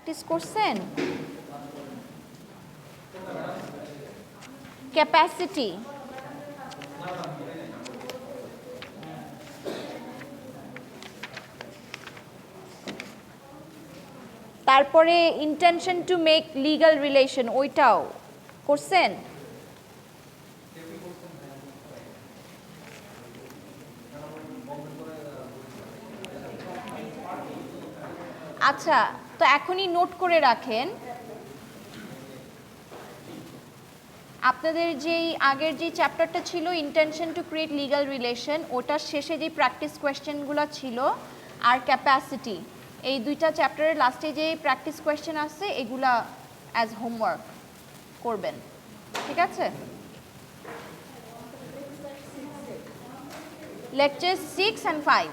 Practice করছেন? Capacity, তারপরে intention to make legal relation, ওইটাও করছেন? আচ্ছা, তো এখনই নোট করে রাখেন আপনাদের যেই আগের যে চ্যাপ্টারটা ছিল intention to create legal relation, ওটার শেষে যে প্র্যাকটিস কোয়েশ্চেনগুলো ছিল আর ক্যাপাসিটি, এই দুইটা চ্যাপ্টারের লাস্টে যে প্র্যাকটিস কোয়েশ্চেন আছে এগুলা অ্যাজ হোমওয়ার্ক করবেন, ঠিক আছে? লেকচার 6 and 5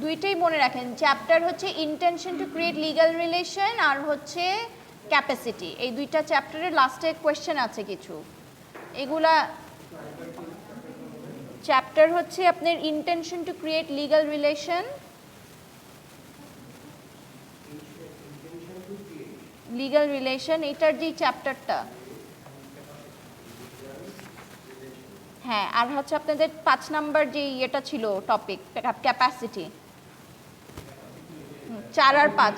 দুইটাই মনে রাখেন। চ্যাপ্টার হচ্ছে intention to create legal relation আর হচ্ছে ক্যাপাসিটি, এই দুইটা চ্যাপ্টারের লাস্টে কোয়েশ্চেন আছে কিছু। এগুলা চ্যাপ্টার হচ্ছে আপনার intention to create legal relation, legal relation এটার যে চ্যাপ্টারটা, হ্যাঁ, আর হচ্ছে আপনাদের 5 নাম্বার যে এটা ছিল টপিক ক্যাপাসিটি, 4 আর 5,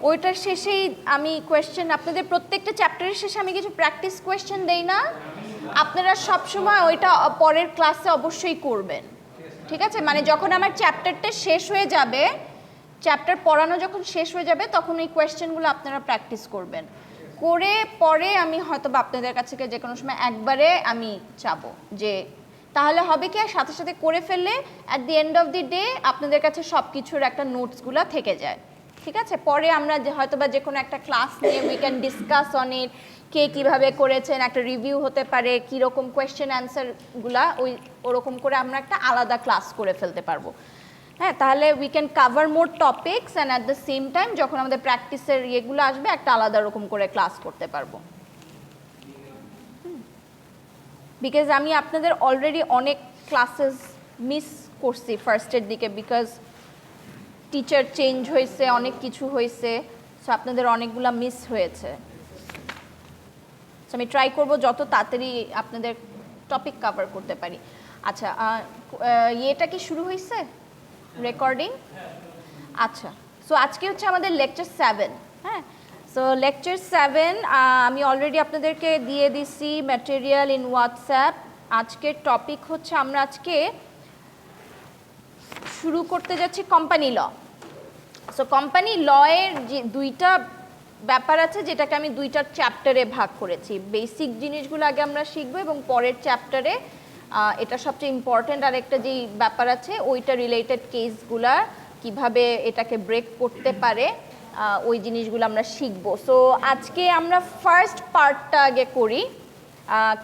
ওইটার শেষেই আমি কোয়েশ্চেন আপনাদের প্রত্যেকটা চ্যাপ্টারের শেষে আমি কিছু প্র্যাকটিস কোয়েশ্চেন দেই না, আপনারা সবসময় ওইটা পরের ক্লাসে অবশ্যই করবেন, ঠিক আছে? মানে যখন আমার চ্যাপ্টারটা শেষ হয়ে যাবে, চ্যাপ্টার পড়ানো যখন শেষ হয়ে যাবে তখন এই কোয়েশ্চেনগুলো আপনারা প্র্যাকটিস করবেন, করে পরে আমি হয়তো বা আপনাদের কাছে যে কোনো সময় একবারে আমি চাবো যে, তাহলে হবে কি সাথে সাথে করে ফেললে at the end of the day আপনাদের কাছে সব কিছুর একটা নোটসগুলো থেকে যায়, ঠিক আছে? পরে আমরা হয়তো বা যে কোনো একটা ক্লাস নিয়ে we can discuss on it, কে কীভাবে করেছেন, একটা রিভিউ হতে পারে, কীরকম কোয়েশ্চেন অ্যান্সারগুলা ওরকম করে আমরা একটা আলাদা ক্লাস করে ফেলতে পারবো, হ্যাঁ? তাহলে we can cover more topics and at the same time যখন আমাদের প্র্যাকটিসের ইয়েগুলো আসবে একটা আলাদা রকম করে ক্লাস করতে পারবো। বিকজ আমি আপনাদের অলরেডি অনেক ক্লাসেস মিস করছি ফার্স্টের দিকে, বিকজ টিচার চেঞ্জ হয়েছে, অনেক কিছু হয়েছে, সো আপনাদের অনেকগুলো মিস হয়েছে। আমি ট্রাই করব যত তাড়াতাড়ি আপনাদের টপিক কভার করতে পারি। আচ্ছা, ইয়েটা কি শুরু হয়েছে রেকর্ডিং? আচ্ছা, সো আজকে হচ্ছে আমাদের লেকচার 7, হ্যাঁ? সো লেকচার 7 আমি অলরেডি আপনাদেরকে দিয়ে দিছি ম্যাটেরিয়াল ইন হোয়াটসঅ্যাপ। আজকের টপিক হচ্ছে আমরা আজকে শুরু করতে যাচ্ছি কোম্পানি ল। সো কোম্পানি লয়ের যে দুইটা ব্যাপার আছে যেটাকে আমি দুইটা চ্যাপ্টারে ভাগ করেছি। বেসিক জিনিসগুলো আগে আমরা শিখবো এবং পরের চ্যাপ্টারে এটা সবচেয়ে ইম্পর্ট্যান্ট আর একটা যেই ব্যাপার আছে ওইটা রিলেটেড কেসগুলা কিভাবে এটাকে ব্রেক করতে পারে ওই জিনিসগুলো আমরা শিখবো। সো আজকে আমরা ফার্স্ট পার্টটা আগে করি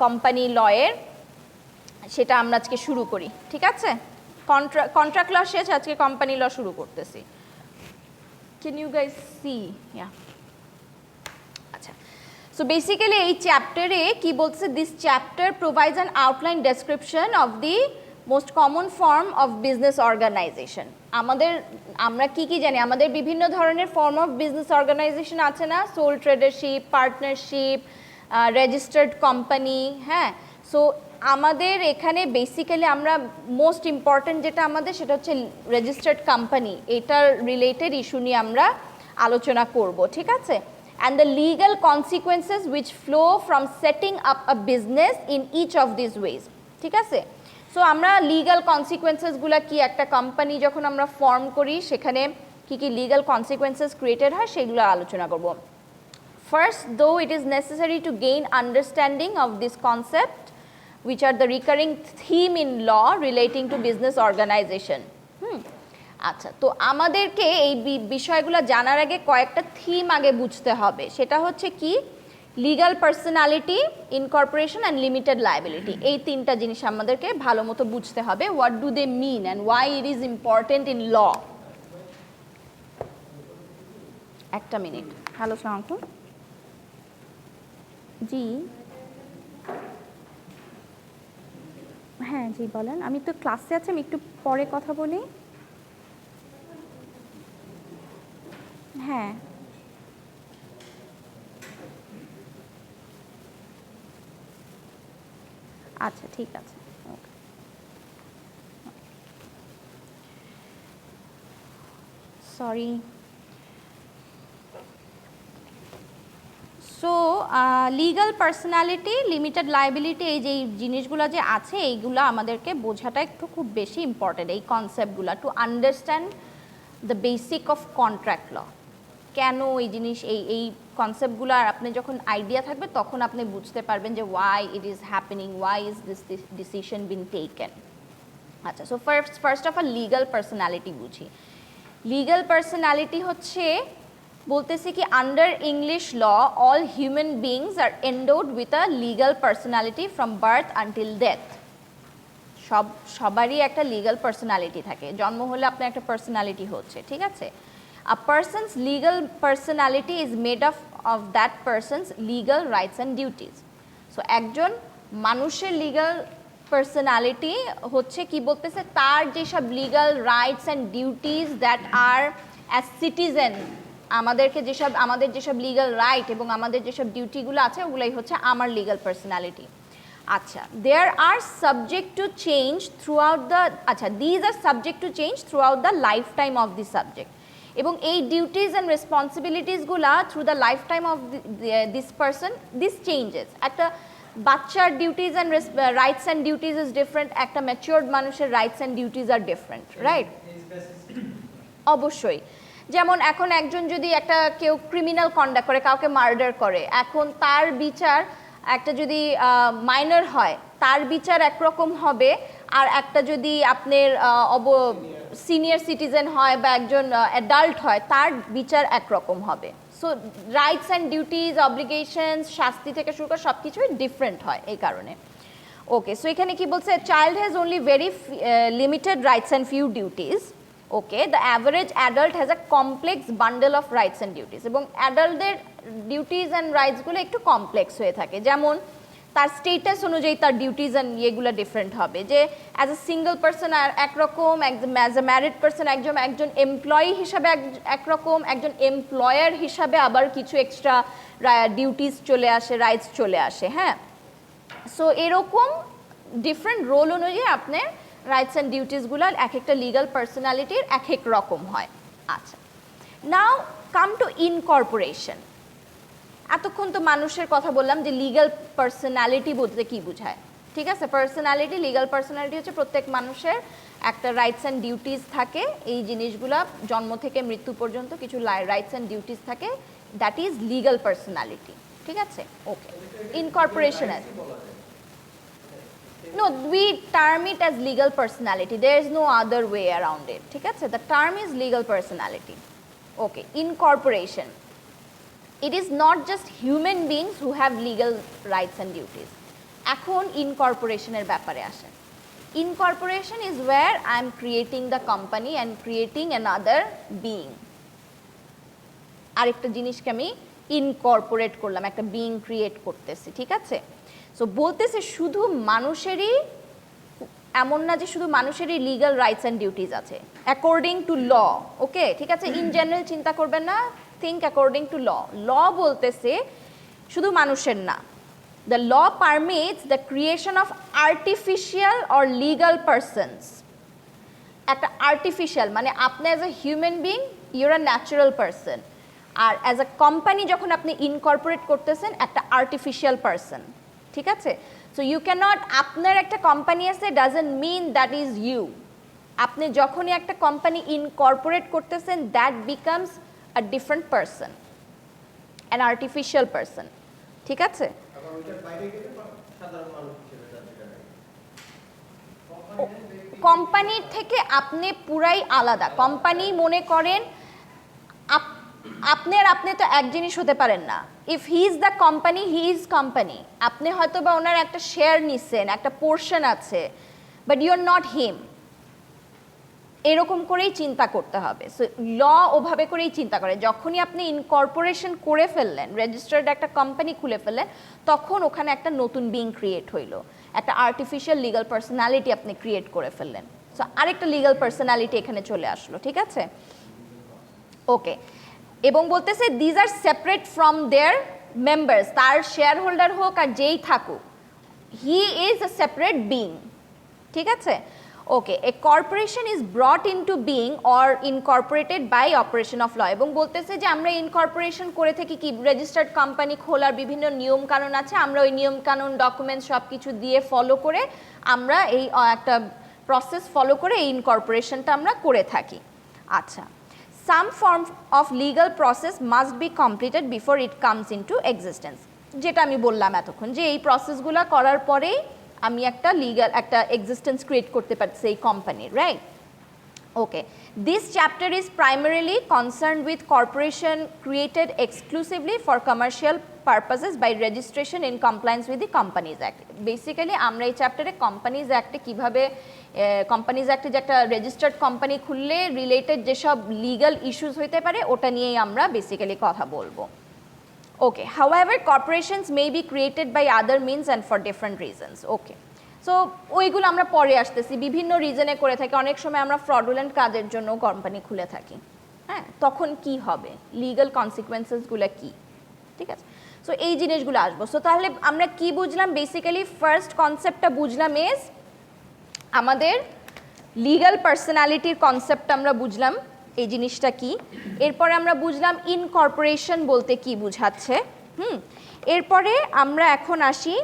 কোম্পানি লয়ের, সেটা আমরা আজকে শুরু করি, ঠিক আছে? কন্ট্রাক্ট ল শেষ, আজকে কোম্পানি ল শুরু করতেছি। Can you guys see? Yeah. আচ্ছা, so basically এই চ্যাপ্টারে কি বলছে, this chapter provides an outline description of the most common form of business organization. আমরা কি জানি, আমাদের বিভিন্ন ধরনের ফর্ম অফ বিজনেস অর্গানাইজেশন আছে না, সোল ট্রেডারশিপ, পার্টনারশিপ, রেজিস্টার্ড কোম্পানি, হ্যাঁ? সো আমাদের এখানে বেসিক্যালি আমরা মোস্ট ইম্পর্ট্যান্ট যেটা আমাদের সেটা হচ্ছে রেজিস্টার্ড কোম্পানি, এটার রিলেটেড ইস্যু নিয়ে আমরা আলোচনা করব, ঠিক আছে? And the legal consequences which flow from setting up a business in each of these ways, ঠিক আছে? সো আমরা লিগাল কনসিকুয়েন্সেসগুলো কি, একটা কোম্পানি যখন আমরা ফর্ম করি সেখানে কি কি লিগাল কনসিকুয়েন্সেস ক্রিয়েটেড হয় সেগুলো আলোচনা করব। First, though it is necessary to gain understanding of this concept which are the recurring theme in law relating to business organization. আচ্ছা, তো আমাদেরকে এই বিষয়গুলো জানার আগে কয়েকটা থিম আগে বুঝতে হবে, সেটা হচ্ছে কি, legal personality, incorporation and limited liability. এই তিনটা জিনিস আমাদেরকে ভালো মতো বুঝতে হবে। What do they mean and why it is important in law. একটা মিনিট। হ্যালো, আসসালামু আলাইকুম। জি হ্যাঁ জি বলেন, আমি তো ক্লাসে আছি, আমি একটু পরে কথা বলি। হ্যাঁ আচ্ছা ঠিক আছে, okay. Sorry. So legal personality, limited liability, এই যে জিনিসগুলো যে আছে এইগুলো আমাদেরকে বোঝাটা একটু খুব বেশি ইম্পর্টেন্ট, এই কনসেপ্টগুলো to understand the basic of contract law. কেন এই জিনিস, এই কনসেপ্টগুলো আর আপনি যখন আইডিয়া থাকবে তখন আপনি বুঝতে পারবেন যে why it is happening, why is this decision bean taken. আচ্ছা, so first of all legal personality বুঝি। লিগ্যাল পার্সোনালিটি হচ্ছে বলতেছে কি under English law all human beings are endowed with a legal personality from birth until death. সবারই একটা legal personality থাকে, জন্ম হলে আপনার একটা পার্সোনালিটি হচ্ছে, ঠিক আছে। A person's legal personality is made of that person's legal rights and duties. So একজন মানুষের লিগ্যাল পার্সোনালিটি হচ্ছে কি বলতেছে, তার যেসব legal rights and duties that are as citizen, আমাদের যেসব লিগ্যাল রাইট এবং আমাদের যেসব ডিউটিগুলো আছে ওগুলাই হচ্ছে আমার লিগ্যাল পার্সোনালিটি। আচ্ছা, there are subject to change throughout the, আচ্ছা these are subject to change throughout the life time of the subject. এবং এই ডিউটিস অ্যান্ড রেসপন্সিবিলিটিসগুলা through the life time of this person, this changes. একটা বাচ্চার duties and rights and duties is different, একটা matured মানুষের rights and duties are different, right? অবশ্যই। যেমন এখন একজন যদি কেউ ক্রিমিনাল কন্ডাক্ট করে, কাউকে মার্ডার করে, এখন তার বিচার একটা যদি মাইনর হয় তার বিচার একরকম হবে, আর একটা যদি আপনার সিনিয়র সিটিজেন হয় বা একজন অ্যাডাল্ট হয় তার বিচার একরকম হবে। So rights and duties, obligations, শাস্তি থেকে শুরু করে সব কিছুই ডিফারেন্ট হয় এই কারণে। ওকে, সো এখানে কি বলছে, child has only very limited rights and few duties. Okay, the average adult has a complex bundle of rights and duties. এবং অ্যাডাল্টদের ডিউটিজ অ্যান্ড রাইটসগুলো একটু কমপ্লেক্স হয়ে থাকে, যেমন তার স্টেটাস অনুযায়ী তার ডিউটিজ অ্যান্ড ইয়েগুলো ডিফারেন্ট হবে। যে অ্যাজ এ সিঙ্গল পার্সন একরকম, অ্যাজ এ ম্যারিড পার্সন একজন এমপ্লয়ি হিসাবে একরকম, একজন এমপ্লয়ার হিসাবে আবার কিছু এক্সট্রা ডিউটিস চলে আসে, রাইটস চলে আসে। হ্যাঁ, সো এরকম ডিফারেন্ট রোল অনুযায়ী আপনার রাইটস অ্যান্ড ডিউটিসগুলো এক একটা লিগ্যাল পার্সোনালিটির এক এক রকম হয়। আচ্ছা, নাও কাম টু ইনকর্পোরেশন। এতক্ষণ তো মানুষের কথা বললাম যে লিগ্যাল পার্সোনালিটি বলতে কি বোঝায়, ঠিক আছে। পার্সোনালিটি, লিগ্যাল পার্সোনালিটি হচ্ছে প্রত্যেক মানুষের একটা রাইটস অ্যান্ড ডিউটিস থাকে, এই জিনিসগুলো জন্ম থেকে মৃত্যু পর্যন্ত কিছু রাইটস অ্যান্ড ডিউটিস থাকে, দ্যাট ইজ লিগ্যাল পার্সোনালিটি, ঠিক আছে। ওকে, ইনকর্পোরেশন আছে, no, we term it as legal personality, there is no other way around it, ঠিক আছে। the term is legal personality. Okay, incorporation, it is not just human beings who have legal rights and duties. এখন ইনকর্পোরেশনের ব্যাপারে আসেন। Incorporation is where I am creating the company and creating another being. আরেকটা জিনিসকে আমি incorporate করলাম, একটা being create করতেছি, ঠিক আছে। সো বলতেছে শুধু মানুষেরই, এমন না যে শুধু মানুষেরই লিগ্যাল রাইটস অ্যান্ড ডিউটিস আছে অ্যাকর্ডিং টু ল। ওকে, ঠিক আছে, ইন জেনারেল চিন্তা করবেন না, think according to law. Law বলতেছে শুধু মানুষের না, the law permits the creation of artificial or legal persons. একটা আর্টিফিশিয়াল মানে আপনি as a human being you're a natural person, আর অ্যাজ আ কোম্পানি যখন আপনি ইনকর্পোরেট করতেছেন একটা আর্টিফিশিয়াল পারসন, ঠিক আছে। সো ইউ ক্যান নট, আপনার একটা কোম্পানি আছে doesn't mean that is you. আপনি যখনই একটা কোম্পানি ইনকর্পোরেট করতেছেন that becomes a different person, an artificial person, ঠিক আছে। কোম্পানির থেকে আপনি পুরাই আলাদা। কোম্পানি মনে করেন আপনি তো এক জিনিস হতে পারেন না। If he is the company, he is company. আপনি হয়তো বা ওনার একটা শেয়ার নিচ্ছেন, একটা পোর্শন আছে, বাট ইউ আর নট হিম। এরকম করেই চিন্তা করতে হবে। সো ল ওভাবে করেই চিন্তা করে, যখনই আপনি ইনকর্পোরেশন করে ফেললেন, রেজিস্টার্ড একটা কোম্পানি খুলে ফেললেন, তখন ওখানে একটা নতুন বিং ক্রিয়েট হইলো। একটা আর্টিফিশিয়াল লিগাল পার্সোনালিটি আপনি ক্রিয়েট করে ফেললেন। সো আরেকটা লিগাল পার্সোনালিটি এখানে চলে আসলো, ঠিক আছে? ওকে, এবং বলতেছে these are separate from their members, তার শেয়ার হোল্ডার হোক আর যেই থাকুক, he is a separate being, ঠিক আছে? Okay, a corporation is brought into being or incorporated by operation of law, এবং বলতেছে যে আমরা ইনকর্পোরেশন করে থাকি কি, রেজিস্টার্ড কোম্পানি খোলার বিভিন্ন নিয়ম কানুন আছে, আমরা ওই নিয়ম কানুন ডকুমেন্টস সব কিছু দিয়ে ফলো করে আমরা এই একটা প্রসেস ফলো করে এই ইনকর্পোরেশনটা আমরা করে থাকি। আচ্ছা, সাম form of legal process must be completed before it comes into existence, যেটা আমি বললাম এতক্ষণ, যে এই প্রসেসগুলো করার পরেই আমি একটা লিগাল একটা এক্সিস্টেন্স ক্রিয়েট করতে পারছি এই কোম্পানির, right? Okay, this chapter is primarily concerned with corporation created exclusively for commercial purposes by registration in compliance with the companies act. Basically আমরা এই চ্যাপ্টারে কোম্পানিজ অ্যাক্টে কীভাবে কোম্পানিজ অ্যাক্টে যে একটা রেজিস্টার্ড কোম্পানি খুললে রিলেটেড যেসব লিগাল ইস্যুস হইতে পারে ওটা নিয়েই আমরা বেসিক্যালি কথা বলবো। Okay, however, corporations may be created by other means and for different reasons. Okay, so ওইগুলো আমরা পরে আসতেছি, বিভিন্ন রিজনে করে থাকি, অনেক সময় আমরা ফ্রডুলেন্ট কাজের জন্য কোম্পানি খুলে থাকি, হ্যাঁ, তখন কি হবে, লিগাল কনসিকুয়েন্সেসগুলো কি, ঠিক আছে? সো এই জিনিসগুলো আসবো। সো তাহলে আমরা কি বুঝলাম, বেসিক্যালি ফার্স্ট কনসেপ্টটা বুঝলাম ইজ আমাদের লিগাল পার্সোনালিটির কনসেপ্ট আমরা বুঝলাম, এই জিনিসটা কি। এরপরে আমরা বুঝলাম ইনকর্পোরেশন বলতে কি বুঝাচ্ছে। এরপরে আমরা এখন আসি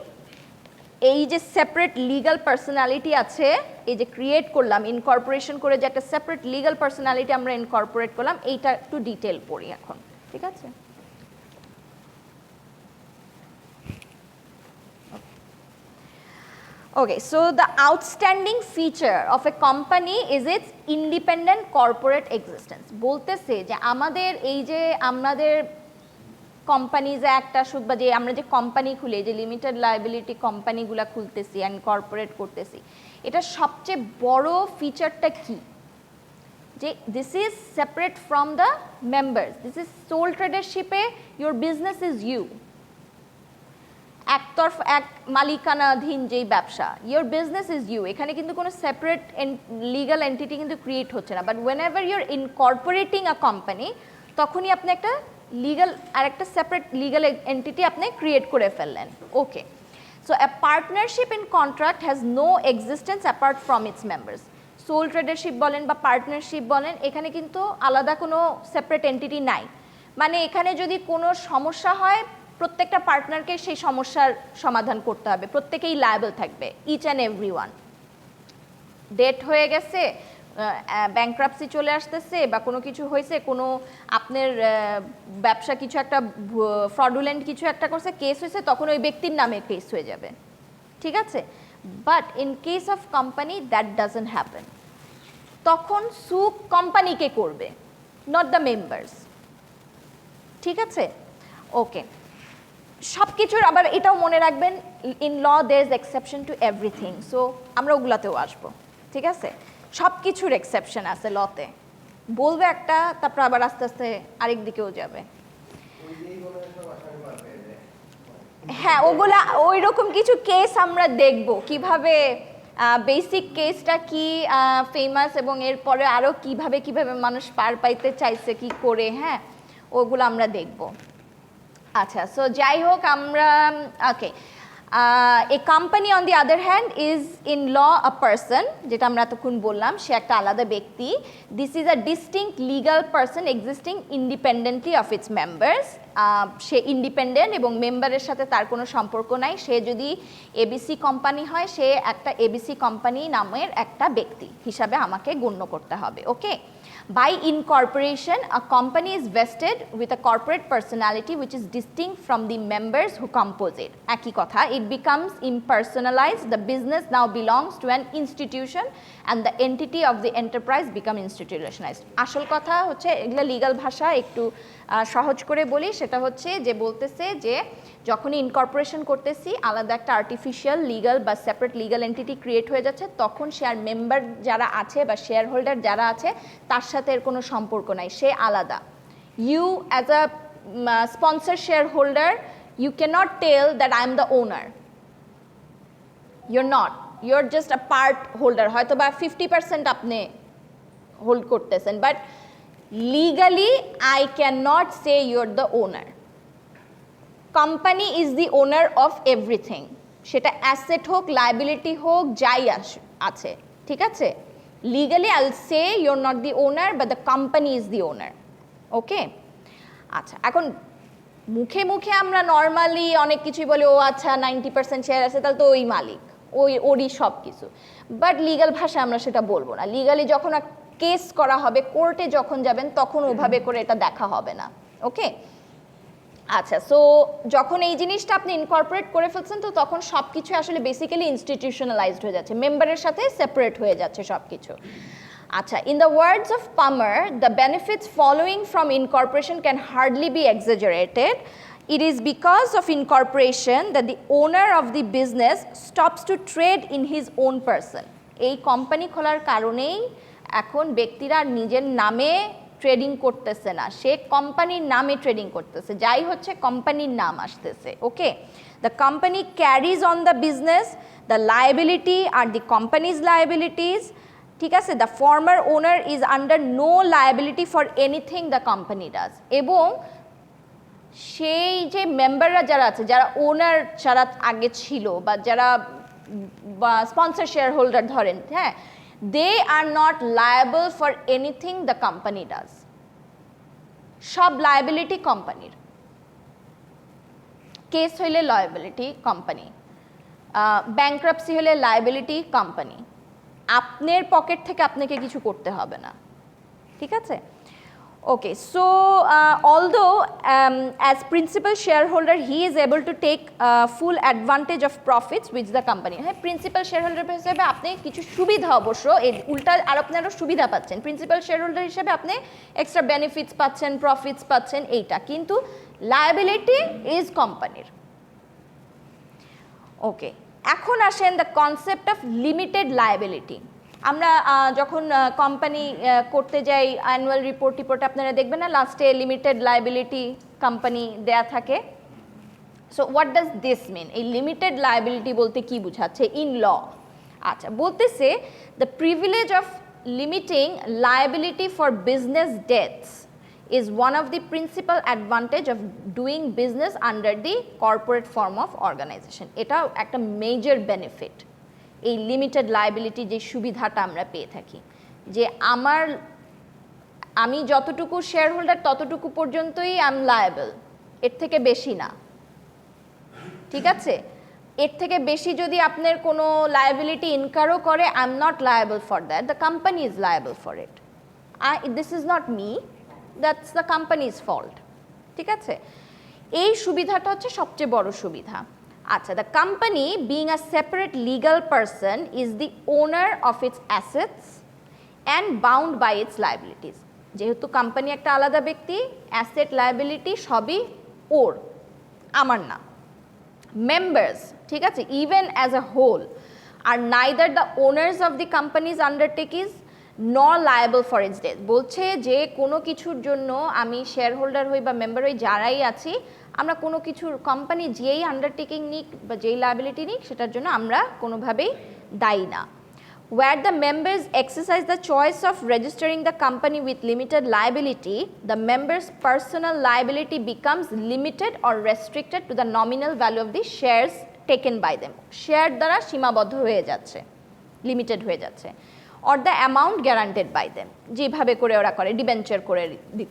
এই যে সেপারেট লিগাল পার্সোনালিটি আছে, এই যে ক্রিয়েট করলাম ইনকর্পোরেশন করে, যে একটা সেপারেট লিগাল পার্সোনালিটি আমরা ইনকর্পোরেট করলাম, এইটা একটু ডিটেল পড়ি এখন, ঠিক আছে? Okay, so the outstanding feature of a company is its independent corporate existence. বলতেছে যে আমাদের এই যে আমাদের কোম্পানিজ অ্যাক্ট আসুক বা যে আমরা যে কোম্পানি খুলে যে লিমিটেড লায়াবিলিটি কোম্পানিগুলো খুলতেছি অ্যান্ড কর্পোরেট করতেছি, এটা সবচেয়ে বড় ফিচারটা কি, যে this is separate from the members, this is sole ট্রেডারশিপে ইউর বিজনেস ইজ ইউ, একতরফা এক মালিকানাধীন যেই ব্যবসা, ইয়োর বিজনেস ইজ ইউ, এখানে কিন্তু কোনো সেপারেট লিগাল এন্টিটি কিন্তু ক্রিয়েট হচ্ছে না। But whenever your incorporating a company, তখনই আপনি একটা লিগাল আর একটা সেপারেট লিগাল এন্টিটি আপনি ক্রিয়েট করে ফেললেন। Okay, so a partnership in contract has no existence apart from its members. Sole tradership বলেন বা পার্টনারশিপ বলেন, এখানে কিন্তু আলাদা কোনো সেপারেট এন্টিটি নাই। মানে এখানে যদি কোনো সমস্যা হয়, প্রত্যেকটা পার্টনারকে সেই সমস্যার সমাধান করতে হবে, প্রত্যেকেই লায়াবল থাকবে, each and every one. Debt হয়ে গেছে, ব্যাংক্রাপসি চলে আসতেছে বা কোনো কিছু হয়েছে, কোনো আপনার ব্যবসা কিছু একটা ফ্রডুলেন্ট কিছু একটা করছে, কেস হয়েছে, তখন ওই ব্যক্তির নামে কেস হয়ে যাবে, ঠিক আছে? But in case of company that doesn't happen, তখন সু কোম্পানিকে করবে, নট দ্য মেম্বার্স, ঠিক আছে? ওকে, সব কিছুর আবার এটাও মনে রাখবেন, in law there is exception to everything, so আমরা ওগুলাতেও আসবো, ঠিক আছে? সব কিছুর এক্সেপশন আছে লতে, বলবে একটা, তারপর আবার আস্তে আস্তে আরেক দিকেও যাবে। হ্যাঁ, ওগুলা ওই রকম কিছু কেস আমরা দেখব, কিভাবে বেসিক কেসটা কি ফেমাস, এবং এরপরে আরও কিভাবে কিভাবে মানুষ পার পাইতে চাইছে কি করে, হ্যাঁ, ওগুলো আমরা দেখব। আচ্ছা, সো যাই হোক আমরা okay, a company on the other hand is in law a person, যেটা আমরা এতক্ষণ বললাম, সে একটা আলাদা ব্যক্তি। This is a distinct legal person existing independently of its members. সে ইন্ডিপেন্ডেন্ট এবং মেম্বারের সাথে তার কোনো সম্পর্ক নাই। সে যদি এবিসি কোম্পানি হয়, সে একটা এবিসি কোম্পানি নামের একটা ব্যক্তি হিসাবে আমাকে গণ্য করতে হবে। ওকে, by incorporation a company is vested with a corporate personality which is distinct from the members who compose it. একই কথা, it becomes impersonalized, the business now belongs to an institution and the entity of the enterprise become institutionalized. আসল কথা হচ্ছে, এগুলা legal ভাষা একটু সহজ করে বলি, সেটা হচ্ছে যে বলতেছে যে যখনই ইনকর্পোরেশন করতেছি, আলাদা একটা আর্টিফিশিয়াল লিগাল বা সেপারেট লিগাল এন্টিটি ক্রিয়েট হয়ে যাচ্ছে, তখন শেয়ার মেম্বার যারা আছে বা শেয়ার হোল্ডার যারা আছে তার সাথে এর কোনো সম্পর্ক নাই, সে আলাদা। You as a sponsor shareholder, you can't tell that I am the owner, you're not, you're just a part holder, হয়তো বা 50% আপনি হোল্ড করতেছেন, but legally I cannot say you're the owner. Company is the owner of everything, সেটা asset হোক, liability হোক, যাই আছে, ঠিক আছে? Legally I'll say you're not the owner, but the company is the owner. ওকে, আচ্ছা, এখন মুখে মুখে আমরা নর্মালি অনেক কিছুই বলি, ও আচ্ছা 90% শেয়ার আছে তাহলে তো ওই মালিক, ওরই সব কিছু, বাট লিগাল ভাষায় আমরা সেটা বলবো না। লিগালি যখন কেস করা হবে, কোর্টে যখন যাবেন, তখন ওভাবে করে এটা দেখা হবে না। ওকে, আচ্ছা, সো যখন এই জিনিসটা আপনি ইনকর্পোরেট করে ফেলছেন, তো তখন সব কিছু আসলে বেসিক্যালি ইনস্টিটিউশনালাইজড হয়ে যাচ্ছে, মেম্বারের সাথে সেপারেট হয়ে যাচ্ছে সব কিছু। আচ্ছা, in the words of Palmer, the benefits following from incorporation can hardly be exaggerated. It is because of incorporation that the owner of the business stops to trade in his own person. এই company খোলার কারণেই এখন ব্যক্তিরা নিজের নামে trading করতেছে না, সে কোম্পানির নামে ট্রেডিং করতেছে, যাই হচ্ছে কোম্পানির নাম আসতেছে। Okay, the company carries on the business, the liability are the company's liabilities, ঠিক আছে? The former owner is under no liability for anything the company does. এবং সেই যে মেম্বাররা যারা আছে, যারা ওনার যারা আগে ছিল, বা যারা স্পন্সর শেয়ার হোল্ডার ধরেন, হ্যাঁ, they are not liable for anything the company does. সব লায়াবিলিটি কোম্পানির, কেস হইলে লায়াবিলিটি কোম্পানি, ব্যাংক্রাপসি হলে লায়াবিলিটি কোম্পানি, আপনার পকেট থেকে আপনাকে কিছু করতে হবে না, ঠিক আছে? Okay, so although as principal shareholder he is able to take full advantage of profits which the company, হ্যাঁ, প্রিন্সিপাল শেয়ারহোল্ডার হিসেবে আপনি কিছু সুবিধা, অবশ্য এর উল্টা আর আপনি আরও সুবিধা পাচ্ছেন, প্রিন্সিপাল শেয়ারহোল্ডার হিসেবে আপনি এক্সট্রা বেনিফিটস পাচ্ছেন, প্রফিটস পাচ্ছেন, এইটা, কিন্তু লায়াবিলিটি ইজ কোম্পানির। ওকে, এখন আসেন the concept of limited liability. আমরা যখন কোম্পানি করতে যাই, অ্যানুয়াল রিপোর্ট আপনারা দেখবেন না, লাস্টে লিমিটেড লায়াবিলিটি কোম্পানি দেয়া থাকে। So what does this mean? এই লিমিটেড লায়াবিলিটি বলতে কি বোঝাচ্ছে ইন ল? আচ্ছা, বলতেছে the privilege of limiting liability for business debts is one of the principal advantage of doing business under the corporate form of organization. এটা একটা major benefit, এই limited liability যে সুবিধাটা আমরা পেয়ে থাকি, যে আমি যতটুকু শেয়ার হোল্ডার ততটুকু পর্যন্তই আই এম লায়াবল, এর থেকে বেশি না, ঠিক আছে? এর থেকে বেশি যদি আপনার কোনো লায়াবিলিটি ইনকারও করে, I am not liable for that, the company is liable for it. This is not me, that's the company's fault, ঠিক আছে? এই সুবিধাটা হচ্ছে সবচেয়ে বড় সুবিধা। আচ্ছা, the company being a separate legal person is the owner of its assets and bound by its liabilities. যেহেতু কোম্পানি একটা আলাদা ব্যক্তি, অ্যাসেট লায়াবিলিটি সবই ওর, আমার না। মেম্বার্স, ঠিক আছে, even as a whole are neither the owners of the company's undertakings nor liable for its debts. বলছে যে কোনো কিছুর জন্য আমি শেয়ার হোল্ডার হই বা মেম্বার হই, যারাই আছি, আমরা কোনো কিছুর কোম্পানি যেই আন্ডারটেকিং নিক বা যেই লায়াবিলিটি নিক, সেটার জন্য আমরা কোনোভাবেই দায়ী না। Where the members exercise the choice of registering the company with limited liability, the members' personal liability becomes limited or restricted to the nominal value of the shares taken by them. Share দ্বারা সীমাবদ্ধ হয়ে যাচ্ছে, limited হয়ে যাচ্ছে, or the amount guaranteed by them, যেভাবে করে ওরা করে, ডিবেঞ্চার করে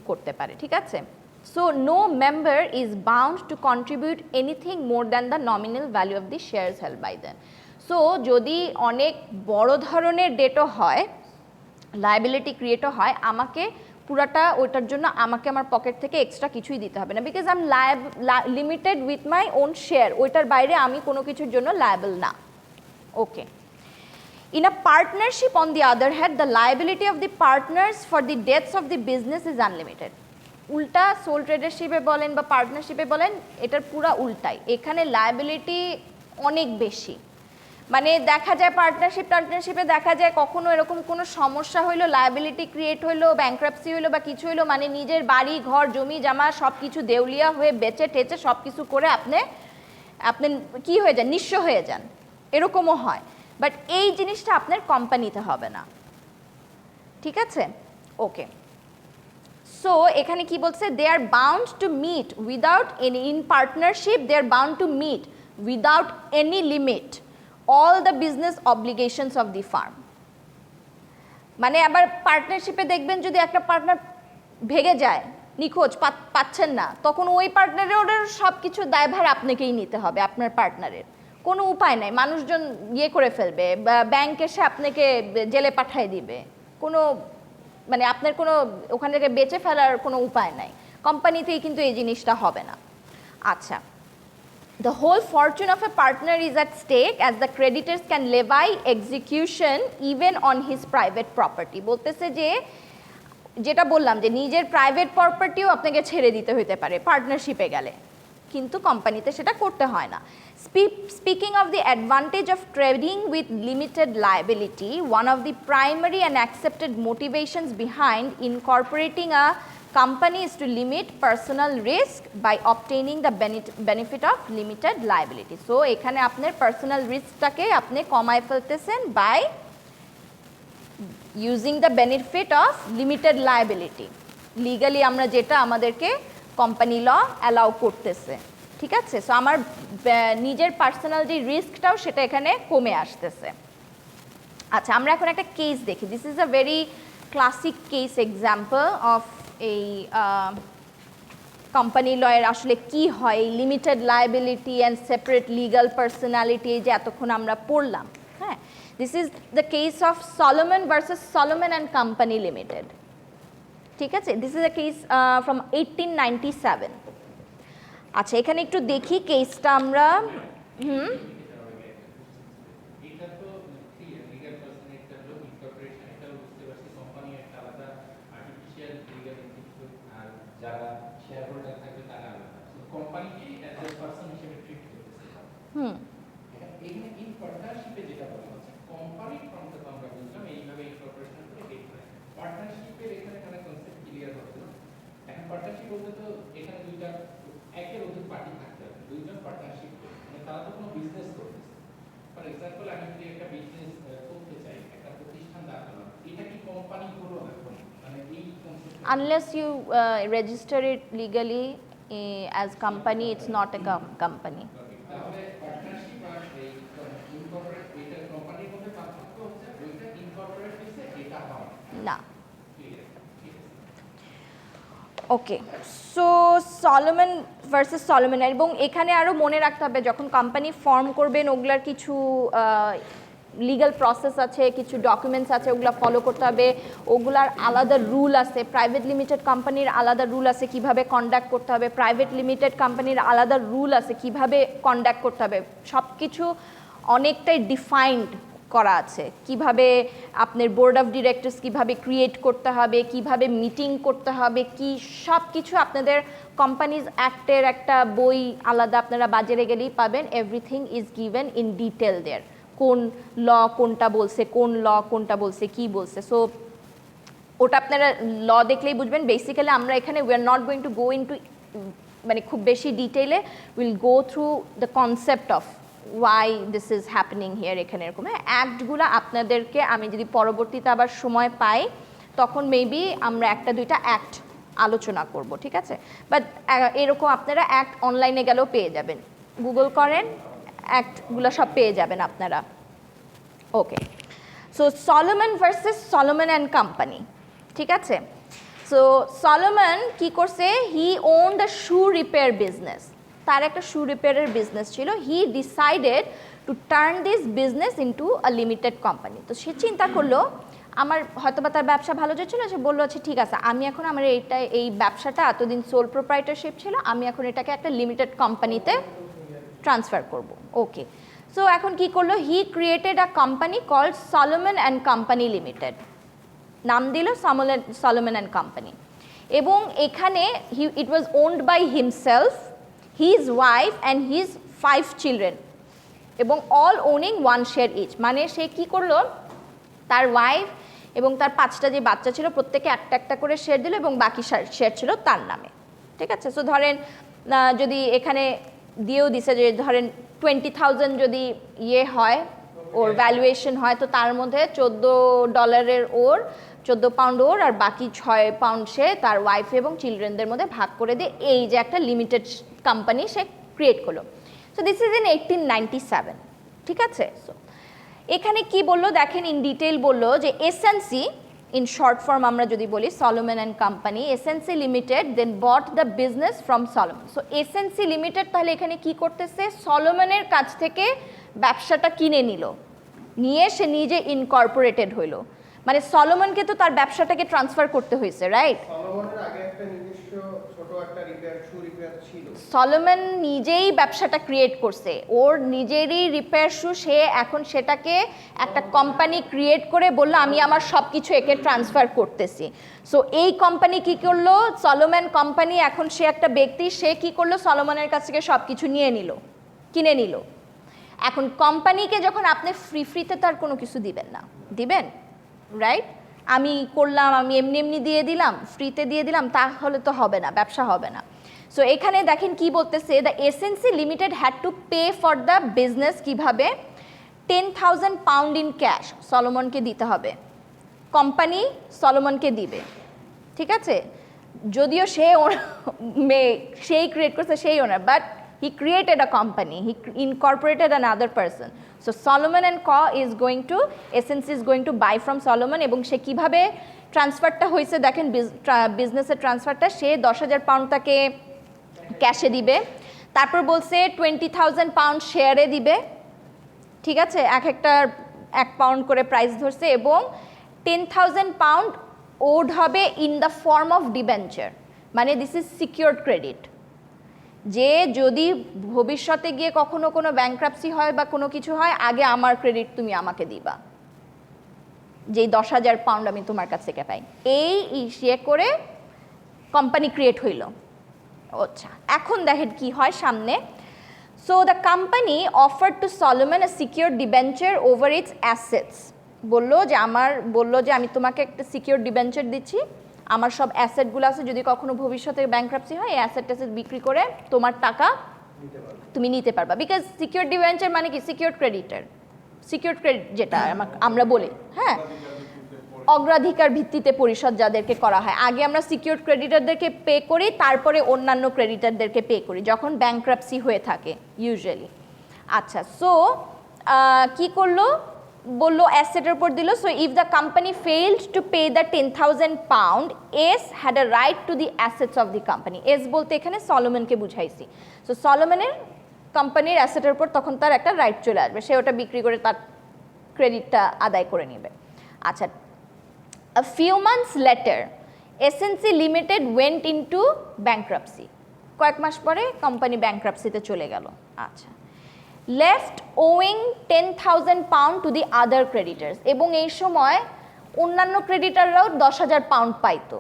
করতে পারে, ঠিক আছে? So no member is bound to contribute anything more than the nominal value of the shares held by them. So যদি অনেক বড় ধরনের ডেটও হয়, লায়াবিলিটি ক্রিয়েটও হয়, আমাকে পুরাটা ওইটার জন্য আমাকে আমার পকেট থেকে এক্সট্রা কিছুই দিতে হবে না, because I am limited with my own share, ওইটার বাইরে আমি কোনো কিছুর জন্য লায়াবল না। Okay, in a partnership on the other hand, the liability of the partners for the debts of the business is unlimited. উল্টা সোল ট্রেডারশিপে বলেন বা পার্টনারশিপে বলেন, এটার পুরা উল্টাই, এখানে লায়াবিলিটি অনেক বেশি। মানে দেখা যায় পার্টনারশিপে দেখা যায় কখনো এরকম কোনো সমস্যা হইলো, লায়াবিলিটি ক্রিয়েট হইলো, ব্যাংক্রাপসি হইলো বা কিছু হইলো, মানে নিজের বাড়ি ঘর জমি জামা সব কিছু দেউলিয়া হয়ে বেচে টেচে সব কিছু করে আপনি কি হয়ে যান, নিঃস্ব হয়ে যান। এরকমও হয়, বাট এই জিনিসটা আপনার কোম্পানিতে হবে না, ঠিক আছে? ওকে, সো এখানে কি বলছে, they are bound to meet without any, in partnership they are bound to meet without any limit all the business obligations of the firm. মানে আবার পার্টনারশিপে দেখবেন যদি একটা পার্টনার ভেঙে যায়, নিখোঁজ, পাচ্ছেন না, তখন ওই পার্টনারের সব কিছু দায়ভার আপনাকেই নিতে হবে, আপনার পার্টনারের কোনো উপায় নাই, মানুষজন ইয়ে করে ফেলবে, ব্যাংক এসে আপনাকে জেলে পাঠিয়ে দিবে, কোনো মানে আপনার কোনো ওখান থেকে বেঁচে ফেলার কোনো উপায় নাই, কোম্পানিতেই কিন্তু এই জিনিসটা হবে না। আচ্ছা, the whole fortune of a partner is at stake as the creditors can levy execution even on his private property। বলতেছে যে যেটা বললাম যে নিজের প্রাইভেট প্রপার্টিও আপনাকে ছেড়ে দিতে হতে পারে পার্টনারশিপে গেলে, কিন্তু কোম্পানিতে সেটা করতে হয় না। Speaking of the advantage of trading with limited liability, one of the primary and accepted motivations behind incorporating a company is to limit personal risk by obtaining the benefit of limited liability. So এখানে আপনার personal রিস্কটাকে আপনি কমায় ফেলতেছেন by using the benefit of limited liability. Legally আমরা যেটা আমাদেরকে company ল allow করতেছে, ঠিক আছে? সো আমার নিজের পার্সোনাল যে রিস্কটাও সেটা এখানে কমে আসতেছে। আচ্ছা, আমরা এখন একটা কেস দেখি। This is a very classic case example of এই কোম্পানি লয়ের আসলে কি হয়, এই limited liability and separate legal personality যে এতক্ষণ আমরা পড়লাম। হ্যাঁ, this is the case of Solomon versus Solomon and company limited, ঠিক আছে? This is a case from 1897। আচ্ছা, এখানে একটু দেখি কেসটা আমরা। পার্টনারশিপ বলতে তো এখানে দুইটা একের অধিক পার্টি থাকতে হবে, দুইজন পার্টনারশিপ করে, মানে তারা তো কোনো বিজনেস করতেছে। ফর এক্সাম্পল, আমি যদি একটা বিজনেস করতে চাই, একটা প্রতিষ্ঠান দাঁড় করানো, এটা কি কোম্পানি হলো না? মানে এই concept, unless you register it legally as company, it's not a company. তাহলে পার্টনারশিপ আর এই ইনকর্পোরেট, এটা কোম্পানির মধ্যে পার্থক্য হচ্ছে ওইটা ইনকর্পোরেট হইছে, এটা হয় না। ওকে, সো সলোমন ভার্সেস সলোমন, এবং এখানে আরও মনে রাখতে হবে যখন কোম্পানি ফর্ম করবেন ওগুলার কিছু লিগ্যাল প্রসেস আছে, কিছু ডকুমেন্টস আছে, ওগুলো ফলো করতে হবে, ওগুলার আলাদা রুল আছে। প্রাইভেট লিমিটেড কোম্পানির আলাদা রুল আছে কিভাবে কন্ডাক্ট করতে হবে, প্রাইভেট লিমিটেড কোম্পানির আলাদা রুল আছে কিভাবে কন্ডাক্ট করতে হবে, সব কিছু অনেকটাই ডিফাইন্ড করা আছে। কিভাবে আপনার বোর্ড অফ ডিরেক্টরস কিভাবে ক্রিয়েট করতে হবে, কিভাবে মিটিং করতে হবে, কি সব কিছু আপনাদের কোম্পানিজ অ্যাক্টের একটা বই আলাদা আপনারা বাজারে গেলেই পাবেন। Everything is given in detail there, কোন ল কোনটা বলছে, কোন ল কোনটা বলছে, কি বলছে। সো ওটা আপনারা ল দেখলেই বুঝবেন। বেসিক্যালি আমরা এখানে we are not going to go into মানে খুব বেশি ডিটেইলে, will go through the concept of why this is happening here. এখানে এরকম অ্যাক্টগুলো আপনাদেরকে আমি যদি পরবর্তীতে আবার সময় পাই তখন মেবি আমরা একটা দুইটা অ্যাক্ট আলোচনা করব, ঠিক আছে? বাট এরকম আপনারা অ্যাক্ট অনলাইনে গেলেও পেয়ে যাবেন, গুগল করেন অ্যাক্টগুলো সব পেয়ে যাবেন আপনারা। Okay, so Solomon versus Solomon and company, ঠিক আছে? সো সলোমন কি করছে, he own the shoe repair business, তার একটা শু রিপেয়ারের বিজনেস ছিল। He decided to turn this business into a limited company. তো সে চিন্তা করলো আমার হয়তো বা তার ব্যবসা ভালো যাচ্ছিল, সে বললো আচ্ছা ঠিক আছে, আমি এখন আমার এই ব্যবসাটা এতদিন সোল প্রোপ্রাইটারশিপ ছিল, আমি এখন এটাকে একটা লিমিটেড কোম্পানিতে ট্রান্সফার করব। ওকে, সো এখন কি করলো, he created a company called Solomon and company limited, নাম দিল সলোমন অ্যান্ড কোম্পানি। এবং এখানে it was owned by himself, his wife and his 5 children, এবং অল ওনিং 1 শেয়ার ইচ। মানে সে কি করলো, তার ওয়াইফ এবং তার 5টা যে বাচ্চা ছিল প্রত্যেকে একটা একটা করে শেয়ার দিল এবং বাকি শেয়ার ছিল তার নামে, ঠিক আছে? সো ধরেন যদি এখানে দিয়েও দিছে যে ধরেন 20,000 যদি ইয়ে হয় ওর ভ্যালুয়েশন হয়, তো তার মধ্যে $14 ওর, 14 পাউন্ড ওর, আর বাকি 6 পাউন্ড সে তার ওয়াইফ এবং চিলড্রেনদের মধ্যে ভাগ করে দিয়ে এই যে একটা লিমিটেড কোম্পানি সে ক্রিয়েট করলো। সো দিস ইজ ইন 1897, ঠিক আছে। সো এখানে কি বললো দেখেন, ইন ডিটেইল বললো যে এসএনসি, ইন শর্ট ফর্ম আমরা যদি বলি Salomon and company, SNC limited then bought the business from Salomon. So SNC limited তাহলে এখানে কি করতেছে, সলোমনের কাছ থেকে ব্যবসাটা কিনে নিয়ে সে নিজে ইনকর্পোরেটেড হইলো, মানে সলোমনকে তো তার ব্যবসাটাকে ট্রান্সফার করতে হয়েছে, রাইট। সলোমনের আগে একটা নির্দিষ্ট ছোট একটা রিপেয়ার ছিল, সলোমন নিজেই ব্যবসাটা ক্রিয়েট করছে, ওর নিজেরই রিপেয়ার শু, সে এখন সেটাকে একটা কোম্পানি ক্রিয়েট করে বললো আমি আমার সব কিছু একে ট্রান্সফার করতেছি। সো এই কোম্পানি কি করলো, সলোমন কোম্পানি, এখন সে একটা ব্যক্তি, সে কি করলো সলোমনের কাছ থেকে সব কিছু কিনে নিল। এখন কোম্পানিকে যখন আপনি ফ্রিতে তার কোনো কিছু দিবেন না, দিবেন, রাইট। আমি করলাম, আমি এমনি দিয়ে দিলাম, ফ্রিতে দিয়ে দিলাম, তাহলে তো হবে না, ব্যবসা হবে না। সো এখানে দেখেন কি বলতেছে, the SNC limited had to pay for the business, কিভাবে, 10,000 পাউন্ড ইন ক্যাশ সলোমনকে দিতে হবে, কোম্পানি সলোমনকে দিবে, ঠিক আছে। যদিও সেই ক্রিয়েট করছে, সেই ওনার, but he created a company, he incorporated another person. So Solomon and Co is going to, SNC is going to buy from Solomon, এবং সে কিভাবে ট্রান্সফারটা হয়েছে দেখেন, বিজনেসের ট্রান্সফারটা, সে 10,000 পাউন্ড তাকে ক্যাশে দিবে, তারপর বলছে 20,000 পাউন্ড শেয়ারে দিবে, ঠিক আছে, একটা 1 পাউন্ড করে প্রাইস ধরছে, এবং 10,000 পাউন্ড ওড হবে in the form of debenture, মানে দিস ইজ সিকিউরড ক্রেডিট, যে যদি ভবিষ্যতে গিয়ে কখনো কোনো ব্যাংক্রাপসি হয় বা কোনো কিছু হয়, আগে আমার ক্রেডিট তুমি আমাকে দিবা, যেই 10,000 পাউন্ড আমি তোমার কাছ থেকে পাই, এই ইয়ে করে কোম্পানি ক্রিয়েট হইল। আচ্ছা, এখন দেখেন কি হয় সামনে। So the company offer to Salomon a secure debenture over its assets, বললো যে আমি তোমাকে একটা সিকিউর ডিবেঞ্চার দিচ্ছি, আমার সব অ্যাসেটগুলো আছে, যদি কখনো ভবিষ্যতে ব্যাংক্রাপসি হয় এই অ্যাসেট বিক্রি করে তোমার টাকা তুমি নিতে পারবা, বিকজ সিকিউর ডিবেঞ্চার মানে কি, সিকিউর ক্রেডিটার, সিকিউর ক্রেডিট যেটা আমরা বলি, হ্যাঁ, অগ্রাধিকার ভিত্তিতে পরিশোধ যাদেরকে করা হয়, আগে আমরা সিকিউর ক্রেডিটারদেরকে পে করি, তারপরে অন্যান্য ক্রেডিটারদেরকে পে করি যখন ব্যাংক্রাপসি হয়ে থাকে ইউজুয়ালি। আচ্ছা, সো কি করলো, বললো অ্যাসেটের উপর দিল। So if the company failed to pay the 10,000 pound, S had a right to the assets of the company, S বলতে এখানে সলোমনকে বুঝাইছি। সো সলোমনের কোম্পানির অ্যাসেটের উপর তখন তার একটা রাইট চলে আসবে, সে ওটা বিক্রি করে তার ক্রেডিটটা আদায় করে নেবে। আচ্ছা, a few months later SNC Limited went into bankruptcy, কয়েক মাস পরে কোম্পানি ব্যাংক্রাপসিতে চলে গেল। আচ্ছা, left owing 10,000 pound to the other creditors, এবং এই সময় অন্যান্য ক্রেডিটাররাও 10,000 পাউন্ড পাইতো।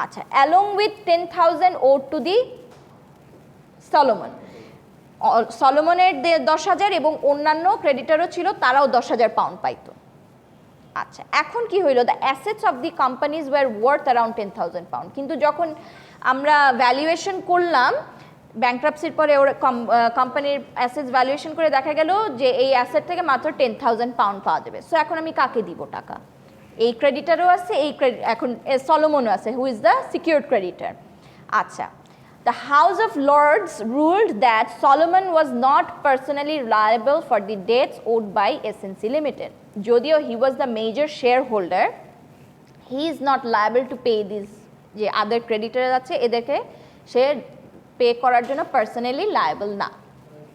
আচ্ছা, along with 10,000 owed to the Solomon, সলোমনের 10,000 এবং অন্যান্য ক্রেডিটারও ছিল, তারাও 10,000 পাউন্ড পাইতো। আচ্ছা, এখন কি হইল, the assets of the company's were worth around 10,000 pound, কিন্তু যখন আমরা ভ্যালুয়েশন করলাম ব্যাংক্রাপসির পরে, ওর কোম্পানির অ্যাসেটস ভ্যালুয়েশন করে দেখা গেল যে এই অ্যাসেট থেকে মাত্র 10,000 পাউন্ড পাওয়া যাবে। সো এখন আমি কাকে দিব টাকা, এই ক্রেডিটারও আছে, এখন সলোমনও আছে, who is the secured creditor. আচ্ছা, the House of Lords ruled that Solomon was not personally liable for the debts owed by SNC Limited. Jodio he was the major shareholder, he is not liable to pay these যে other creditors আছে এদেরকে সে pay করার জন্য personally liable না,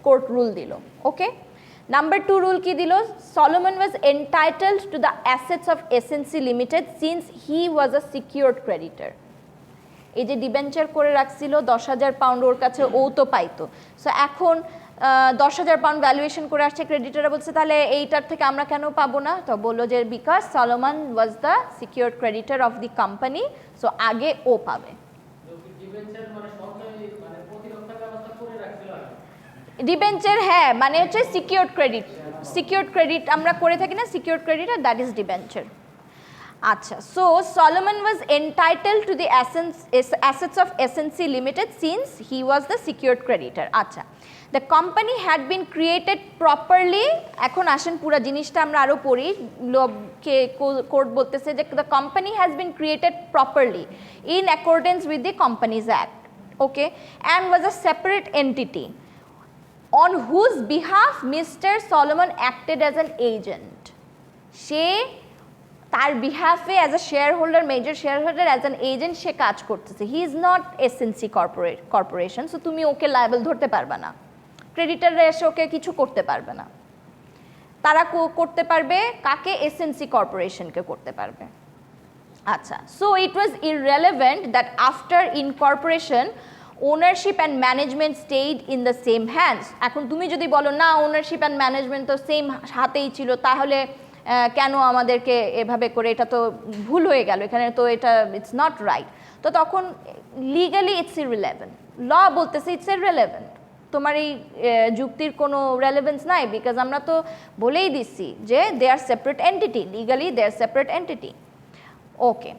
court rule দিল। ওকে, number 2 rule কি দিল, Solomon was entitled to the assets of SNC Limited since he was a secured creditor. এই যে ডিবেঞ্চার করে রাখছিল 10,000 পাউন্ড ওর কাছে, ও তো পাইতো। সো এখন 10,000 পাউন্ড ভ্যালুয়েশন করে আসছে, ক্রেডিটাররা বলছে তাহলে এইটার থেকে আমরা কেন পাবো না, তো বললো যে because Solomon was the secured creditor of the company, so আগে ও পাবে। ডিবেঞ্চার, হ্যাঁ, মানে হচ্ছে সিকিউরড ক্রেডিট আমরা করে থাকি না, secured creditor, that is debenture. আচ্ছা, so Solomon was entitled to the assets of SNC Limited since he was the secured creditor. আচ্ছা, the company had been created properly. এখন আসেন পুরো জিনিসটা আমরা আরো পড়ি। কোর্ট বলতেছে যে the company has been created properly in accordance with the Companies Act, okay, and was a separate entity on whose behalf Mr. Solomon acted as an agent. সে তার behalf as a shareholder, major shareholder, as an agent সে কাজ করতেছে। He is not SNC corporation, so তুমি ওকে liable ধরতে পারবে না, ক্রেডিটাররা এসে ওকে কিছু করতে পারবে না। তারা করতে পারবে কাকে? এসএনসি কর্পোরেশনকে করতে পারবে। আচ্ছা, so it was irrelevant that after incorporation ownership and management stayed in the same hands. এখন তুমি যদি বলো না ওনারশিপ অ্যান্ড ম্যানেজমেন্ট তো সেম হাতেই ছিল, তাহলে কেন আমাদেরকে এভাবে করে, এটা তো ভুল হয়ে গেল, এখানে তো এটা ইটস নট রাইট। তো তখন লিগালি ইটস ইররিলেভেন্ট, ল বলতেছে ইটস ইররিলেভেন্ট, তোমার এই যুক্তির কোনো রেলেভেন্স নাই, বিকজ আমরা তো বলেই দিচ্ছি যে they are separate entity, legally they are separate entity. Okay,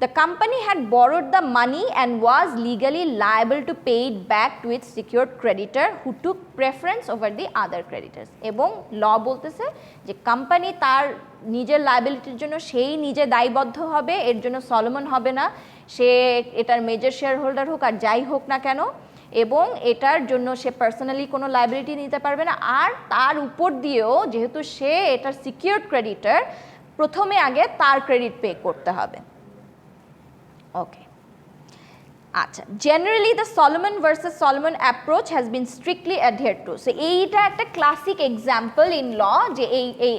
the company had borrowed the money and was legally liable to pay it back to its secured creditor who took preference over the other creditors. এবং ল বলতেছে যে company তার নিজের লায়াবিলিটির জন্য সেই নিজে দায়বদ্ধ হবে, এর জন্য সলোমন হবে না, সে এটার মেজর শেয়ার হোল্ডার হোক আর যাই হোক না কেন, এবং এটার জন্য সে পার্সোনালি কোনো লায়াবিলিটি নিতে পারবে না। আর তার উপর দিয়েও যেহেতু সে এটার সিকিউরড ক্রেডিটর, প্রথমে আগে তার ক্রেডিট পে করতে হবে। ওকে, আচ্ছা, generally the Solomon versus Solomon approach has been strictly adhered to. So এইটা একটা ক্লাসিক এক্সাম্পল ইন ল, যে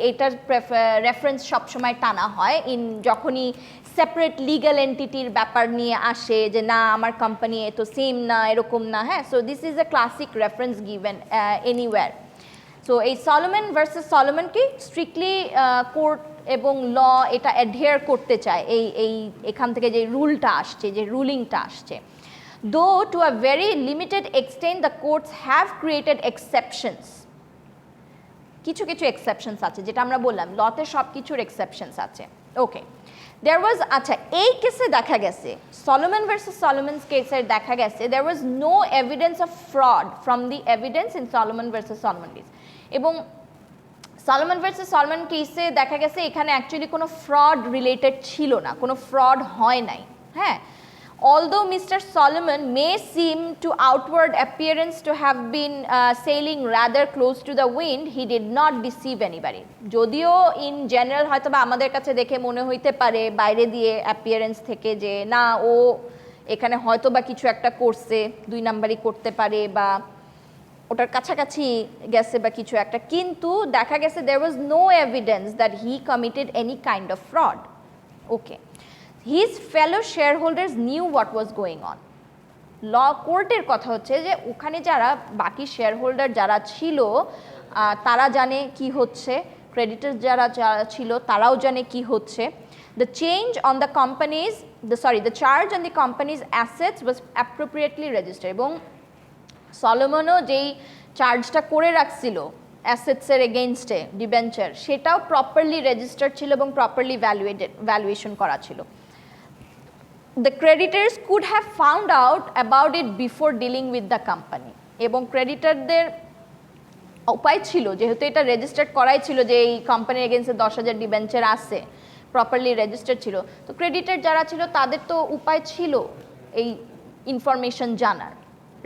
এইটার রেফারেন্স সবসময় টানা হয় যখনই সেপারেট লিগ্যাল এন্টিটির ব্যাপার নিয়ে আসে, যে না আমার কোম্পানি এ তো সেম না, এরকম না, হ্যাঁ। So this is a classic reference given anywhere. So এই সলোমন ভার্সেস সলোমন কি স্ট্রিক্টলি কোর্ট এবং ল এটা অ্যাডহেয়ার করতে চায়, এখান থেকে যে রুলটা আসছে, যে রুলিংটা আসছে। Though to a very limited extent the courts have created exceptions, কিছু কিছু এক্সেপশনস আছে, যেটা আমরা বললাম লতে সব কিছুর এক্সেপশনস আছে। ওকে, দেয়ার ওয়াজ, আচ্ছা এই কেসে দেখা গেছে, সলোমন ভার্সেস সলোমনস কেসে দেখা গেছে there was no evidence of fraud from the evidence in Solomon versus Solomon case. এবং সলোমন ভার্সেস সলোমন কেসে দেখা গেছে এখানে অ্যাকচুয়ালি কোনো ফ্রড রিলেটেড ছিল না, কোনো ফ্রড হয় নাই, হ্যাঁ। Although Mr. Solomon may seem to outward appearance to have been sailing rather close to the wind, he did not deceive anybody. যদিও ইন জেনারেল হয়তো বা আমাদের কাছে দেখে মনে হইতে পারে বাইরে দিয়ে অ্যাপিয়ারেন্স থেকে যে না ও এখানে হয়তো বা কিছু একটা করছে, 2 নাম্বারই করতে পারে বা ওটার কাছাকাছি গেছে বা কিছু একটা, কিন্তু দেখা গেছে there was no evidence that he committed any kind of fraud. Okay. His fellow shareholders knew what was going on. ল কোর্টের কথা হচ্ছে যে ওখানে যারা বাকি শেয়ার হোল্ডার যারা ছিল তারা জানে কি হচ্ছে, ক্রেডিটর যারা ছিল তারাও জানে কি হচ্ছে। The change on the company's, the charge on the company's assets was appropriately registered. এবং সলোমনও যেই চার্জটা করে রাখছিল অ্যাসেটসের এগেইনস্টে ডিবেঞ্চার, সেটাও প্রপারলি রেজিস্টার্ড ছিল এবং প্রপারলি ভ্যালুয়েশন করা ছিল। The creditors could have found out about it before dealing with the company. এবং ক্রেডিটরদের উপায় ছিল, যেহেতু এটা রেজিস্টার্ড করাই ছিল যে এই কোম্পানির এগেইনস্টে 10,000 ডিবেঞ্চার আছে, প্রপারলি রেজিস্টার্ড ছিল, তো ক্রেডিটর যারা ছিল তাদের তো উপায় ছিল এই ইনফরমেশন জানার,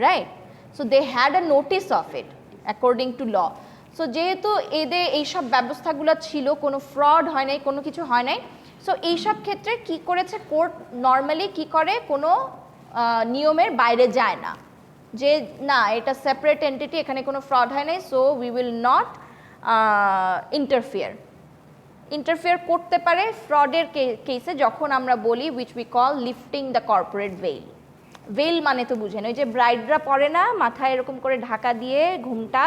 right? So they had a notice of it according to law. So যেহেতু এদের এইসব ব্যবস্থাগুলো ছিল, কোনো ফ্রড হয় নাই, কোনো কিছু হয় নাই, সো এইসব ক্ষেত্রে কি করেছে কোর্ট নর্মালি কি করে, কোনো নিয়মের বাইরে যায় না, যে না এটা সেপারেট এন্টিটি, এখানে কোনো ফ্রড হয় নাই, so we will not interfere করতে পারে ফ্রডের কেসে যখন আমরা বলি which we call lifting the corporate veil. Veil মানে তো বুঝেন ওই যে ব্রাইডরা পরে না মাথায় এরকম করে ঢাকা দিয়ে ঘুমটা,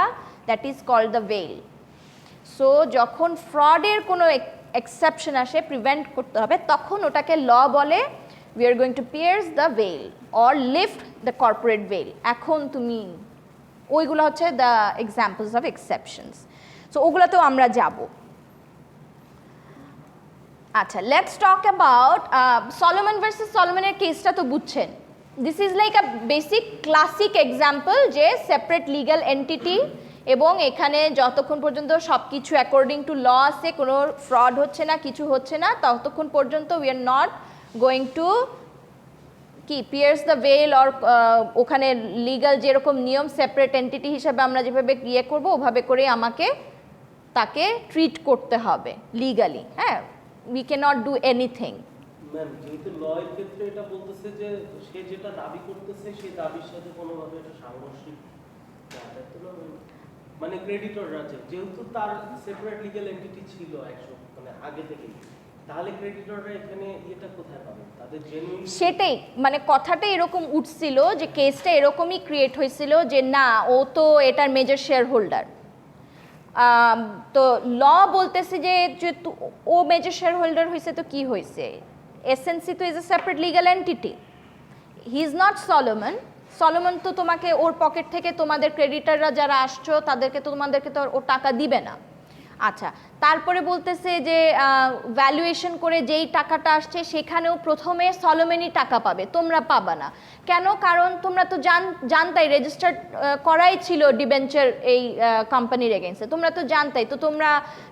that is called the veil. So যখন ফ্রডের কোনো এক্সেপশন আসে, প্রিভেন্ট করতে হবে, তখন ওটাকে ল বলে we are going to pierce the veil or lift the corporate veil. এখন তুমি ওইগুলো হচ্ছে the examples of exceptions, so ওগুলোতেও আমরা যাব। আচ্ছা, let's talk about Solomon versus সলোমনের কেসটা তো বুঝছেন। This is like a basic classic example যে সেপারেট লিগ্যাল এন্টিটি এবং এখানে যতক্ষণ পর্যন্ত সব কিছু অ্যাকর্ডিং টু ল আছে, কোনো ফ্রড হচ্ছে না, কিছু হচ্ছে না, ততক্ষণ পর্যন্ত we are not going two কি পিয়ার্স দ্য ভেল অর ওখানে লিগ্যাল যেরকম নিয়ম সেপারেট এন্টিটি হিসাবে আমরা যেভাবে ইয়ে করবো ওভাবে করে আমাকে তাকে ট্রিট করতে হবে লিগালি। হ্যাঁ, we cannot do anything. Ma'am, যেহেতু ল এর ক্ষেত্রে এটা বলতেছে যে সে যেটা দাবি করতেছে সেই দাবির সাথে কোনোভাবে এটা সাংঘর্ষিক না, তাই তো না? মানে ক্রেডিটররা যেহেতু তার সেপারেট লিগ্যাল এন্টিটি ছিল মানে আগে থেকেই, তাহলে ক্রেডিটররা এখানে এটা কোথায় পাবে? তাদের জেনুইন সেটাই, মানে কথাটা এরকম উঠছিল যে কেসটা এরকমই ক্রিয়েট হয়েছিল যে না, ও তো এটার মেজর শেয়ার হোল্ডার। তো ল বলতেছে যে ও মেজর শেয়ার হোল্ডার হয়েছে তো কি হয়েছে, এসএনসি তো is a separate legal entity, he is not Solomon. Solomon তো তোমাকে ওর পকেট থেকে তোমাদের ক্রেডিটাররা যারা আসছো তোমাদেরকে তো ও টাকা দিবে না। আচ্ছা, তারপরে বলতেছে যে ভ্যালুয়েশন করে যেই টাকাটা আসছে সেখানেও প্রথমে সলোমনই টাকা পাবে, তোমরা পাবা না। কেন? কারণ তোমরা তো জানতাই রেজিস্টার করাই ছিল ডিবেঞ্চার এই কোম্পানির এগেইনস্টে, তোমরা তো জানতাই, তো তোমরা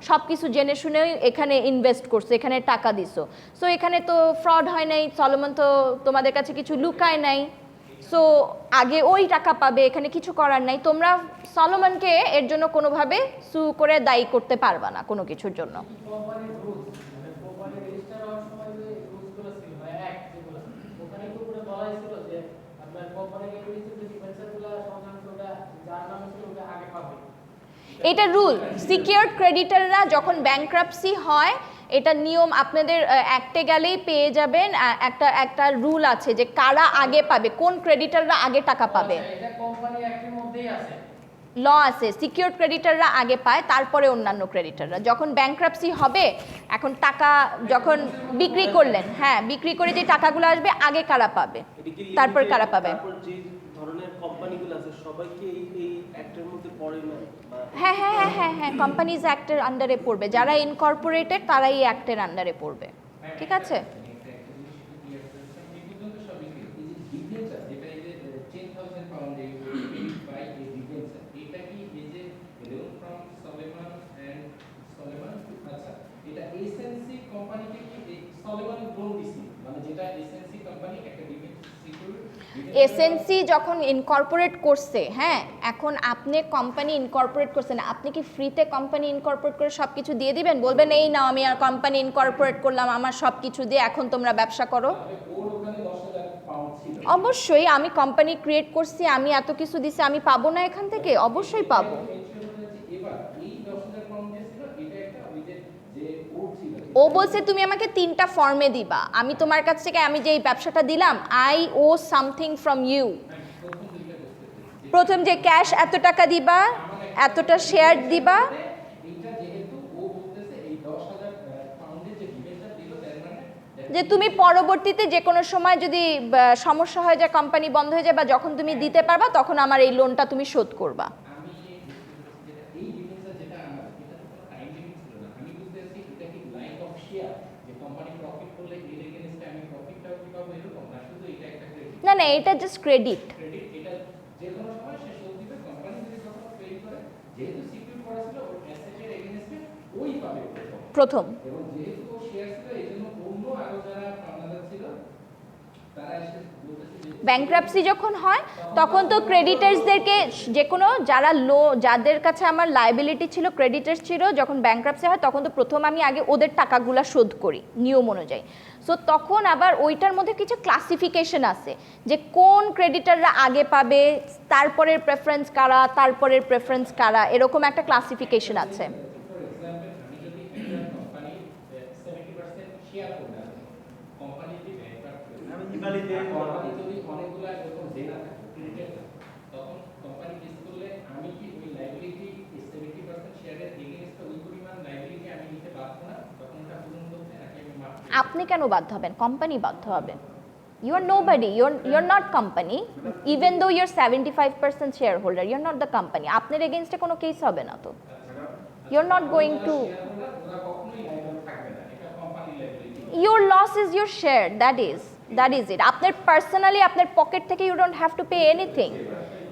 সব কিছু জেনে শুনেই এখানে ইনভেস্ট করছো, এখানে টাকা দিছো। সো এখানে তো ফ্রড হয় নাই, সলোমন তো তোমাদের কাছে কিছু লুকায় নাই, সো আগে ওই টাকা পাবে, এখানে কিছু করার নাই। তোমরা সলোমনকে এর জন্য কোনোভাবে সু করে দায়ী করতে পারবা না কোনো কিছুর জন্য। কোম্পানির রুলস মানে কোম্পানি রেজিস্টার হওয়ার সময় যে রুলসগুলো ছিল বা অ্যাক্ট যেগুলো, ওখানে তো পুরো বলা হয়েছিল যে আপনার কোম্পানির এগ্রিমেন্টের যে ডিফেন্সারগুলো সংক্রান্ত ওটা যার নামে ছিল ওটা আগে পাবে। এটা রুল। সিকিউরড ক্রেডিটররা যখন ব্যাংক্রাপসি হয়, এটা নিয়ম আপনাদের অ্যাক্টে গেলেই পেয়ে যাবেন, একটা রুল আছে যে কারা আগে পাবে, কোন ক্রেডিটররা আগে টাকা পাবে। এটা কোম্পানি অ্যাক্টের মধ্যেই আছে, ল আছে, সিকিউরড ক্রেডিটররা আগে পায়, তারপরে অন্যান্য ক্রেডিটররা। যখন ব্যাংক্রাপসি হবে, এখন টাকা যখন বিক্রি করলেন, হ্যাঁ, বিক্রি করে যে টাকাগুলো আসবে আগে কারা পাবে, তারপর কারা পাবে। তারপর যে ধরনের কোম্পানিগুলো আছে সবাইকে এই অ্যাক্টের মধ্যে পড়ে না? হ্যাঁ হ্যাঁ হ্যাঁ হ্যাঁ হ্যাঁ, কোম্পানিজ অ্যাক্টের আন্ডারে পড়বে, যারা ইনকর্পোরেটেড তারাই অ্যাক্টের আন্ডারে পড়বে। ঠিক আছে? এসএনসি যখন ইনকর্পোরেট করছে, হ্যাঁ, এখন আপনি কোম্পানি ইনকর্পোরেট করছেন, আপনি কি ফ্রিতে কোম্পানি ইনকর্পোরেট করে সব কিছু দিয়ে দিবেন? বলবেন এই নাও আমি আর কোম্পানি ইনকর্পোরেট করলাম, আমার সব কিছু দিয়ে এখন তোমরা ব্যবসা করো? অবশ্যই, আমি কোম্পানি ক্রিয়েট করছি, আমি এত কিছু দিছি, আমি পাবো না এখান থেকে? অবশ্যই পাবো। ও বলছে তুমি আমাকে 3টা ফর্মে দিবা, আমি তোমার কাছ থেকে আমি যে এই ব্যবসাটা দিলাম, I owe something from you. প্রথম যে ক্যাশ এত টাকা দিবা, এতটা শেয়ার দিবা। যে তুমি পরবর্তীতে যে কোনো সময় যদি সমস্যা হয়ে যায়, কোম্পানি বন্ধ হয়ে যায়, বা যখন তুমি দিতে পারবা তখন আমার এই লোনটা তুমি শোধ করবা। না না, এটা জাস্ট ক্রেডিট। প্রথম ব্যাংক্রাপসি যখন হয় তখন তো ক্রেডিটার্সদেরকে যে কোনো যাদের কাছে আমার লায়াবিলিটি ছিল, ক্রেডিটার্স ছিল, যখন ব্যাংক্রাপসি হয় তখন তো প্রথম আমি আগে ওদের টাকাগুলা শোধ করি নিয়ম অনুযায়ী। সো তখন আবার ওইটার মধ্যে কিছু ক্লাসিফিকেশন আছে যে কোন ক্রেডিটাররা আগে পাবে, তারপরের প্রেফারেন্স কারা, তারপরের প্রেফারেন্স কারা, এরকম একটা ক্লাসিফিকেশন আছে। আপনি কেন বাধ্য হবেন? কোম্পানি বাধ্য হবে। You are nobody. You're not company. Even though you're 75% shareholder, you're not the company. আপনার এগেইনস্টে কোনো কেস হবে না তো। You're not going to your loss is your share, that is it. আপনার পার্সোনালি আপনার পকেট থেকে you don't have to pay anything,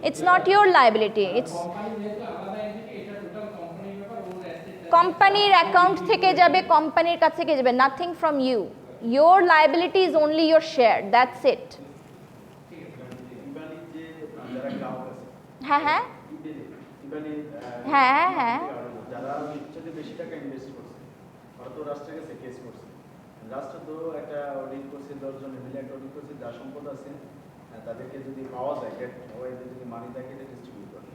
it's not your liability, it's company যেহেতু আলাদা এন্টিটি, এটা টোটাল কোম্পানির ব্যাপার, ওর অ্যাসেট কোম্পানির অ্যাকাউন্ট থেকে যাবে, কোম্পানির কাছ থেকে যাবে, nothing from you, your liability is only your share, that's it. ইবানি যে যারা গ্রাহক আছে, হ্যাঁ হ্যাঁ ইবানি হ্যাঁ হ্যাঁ যারা সবচেয়ে বেশি টাকা ইনভেস্ট করছে, ওরা তো রাষ্ট্রের কাছে কেস করছে। রাষ্ট্র তো একটা অডিট করছে, 10 জন মিলে একটা অডিট করছে, যা সম্পদ আছে তাদেরকে যদি পাওয়া যায়, গেট ওয়াইজে যদি মানি থাকে, এটা ডিস্ট্রিবিউট করে।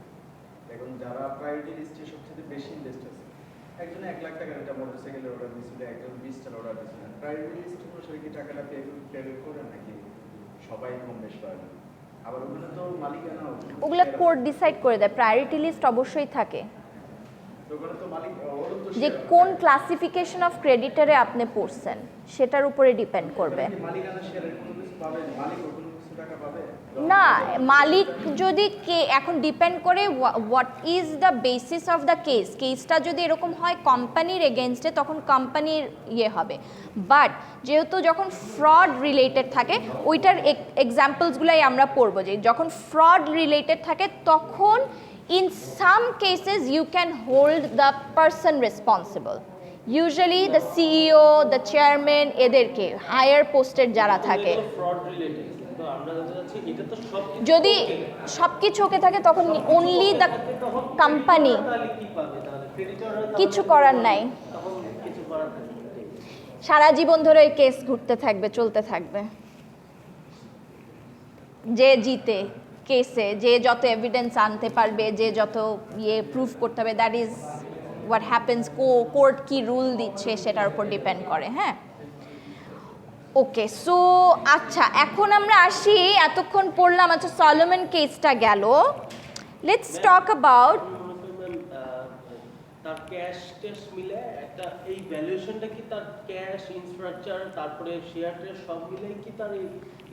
এখন যারা প্রায়োরিটি লিস্টে সবচেয়ে বেশি ইনভেস্ট আছে, একজনে 1 লাখ টাকার একটা মোটরসাইকেলের অর্ডার দিয়েছিল, একজন 20টার অর্ডার দিয়েছিল, প্রায়োরিটি লিস্ট অনুসারে কি টাকাটা পে করে নাকি সবাই কম বেশ পায়? আবার ওখানে তো মালিকানা, ওগুলো কোর্ট ডিসাইড করে দেয়, প্রায়োরিটি লিস্ট অবশ্যই থাকে, ওখানে তো মালিক ওরও তো যে কোন ক্লাসিফিকেশন অফ ক্রেডিটারে আপনি পড়ছেন সেটার উপরে ডিপেন্ড করবে। মালিকানা শেয়ারের কোনো কিছু পাবে, মালিক ওখানে কিছু টাকা পাবে না, মালিক যদি কে, এখন ডিপেন্ড করে what is the basis of the case, কেসটা যদি এরকম হয় কোম্পানির এগেনস্টে, তখন কোম্পানির ইয়ে হবে। বাট যেহেতু যখন ফ্রড রিলেটেড থাকে, ওইটার এক্সাম্পলসগুলাই আমরা পড়বো, যে যখন ফ্রড রিলেটেড থাকে তখন in some cases you can hold the person responsible, usually the CEO, the chairman, এদেরকে হায়ার পোস্টেড যারা থাকে। ফ্রড রিলেটেড, তো আমরা জানতে চাচ্ছি এটা তো সব যদি সবকিছু ওকে থাকে তখন only the company, তাহলে কি পাবে? তাহলে ক্রেডিটররা কিছু করার নাই, তখন কিছু করার নেই। সারা জীবন ধরে ওই কেস ঘুরতে থাকবে, চলতে থাকবে, যে জিতে কেসে, যে যত এভিডেন্স আনতে পারবে, যে যত ইয়ে প্রুফ করতে হবে, that is what happens. Court কি রুল দিচ্ছে সেটার উপর ডিপেন্ড করে। হ্যাঁ, ওকে, সো আচ্ছা, এখন আমরা আসি, এতক্ষণ পড়লাম, আচ্ছা সলোমন কেসটা গেল, লেটস টক অ্যাবাউট তার ক্যাশ টেস মিলে একটা এই ভ্যালুয়েশনটা কি তার ক্যাশ ইনস্ট্রাকচার তারপরে শেয়ার টেস সব মিলে কি তার এই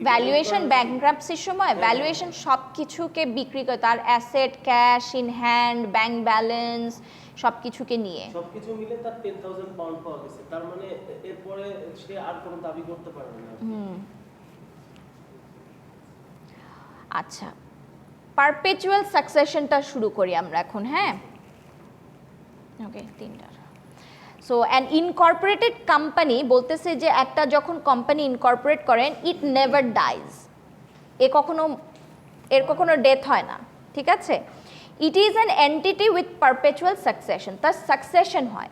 ভ্যালুয়েশন ব্যাংক্রাপসির সময় ভ্যালুয়েশন সব কিছুকে বিক্রি করে, তার asset, cash in hand, bank balance সব কিছুকে নিয়ে সবকিছু মিলে তার 10,000 পাউন্ড পাওয়া গেছে, তার মানে এরপরে সে আর কোনো দাবি করতে পারবে না। আচ্ছা, পারপেচুয়াল সাকসেশনটা শুরু করি আমরা এখন। হ্যাঁ, ওকে, তিনটা। সো অ্যান ইনকর্পোরেটেড কোম্পানি বলতেছে যে একটা যখন কোম্পানি ইনকর্পোরেট করেন, ইট নেভার ডাইজ, এর কখনো ডেথ হয় না, ঠিক আছে। It is an entity with perpetual succession, তার সাকসেশন হয়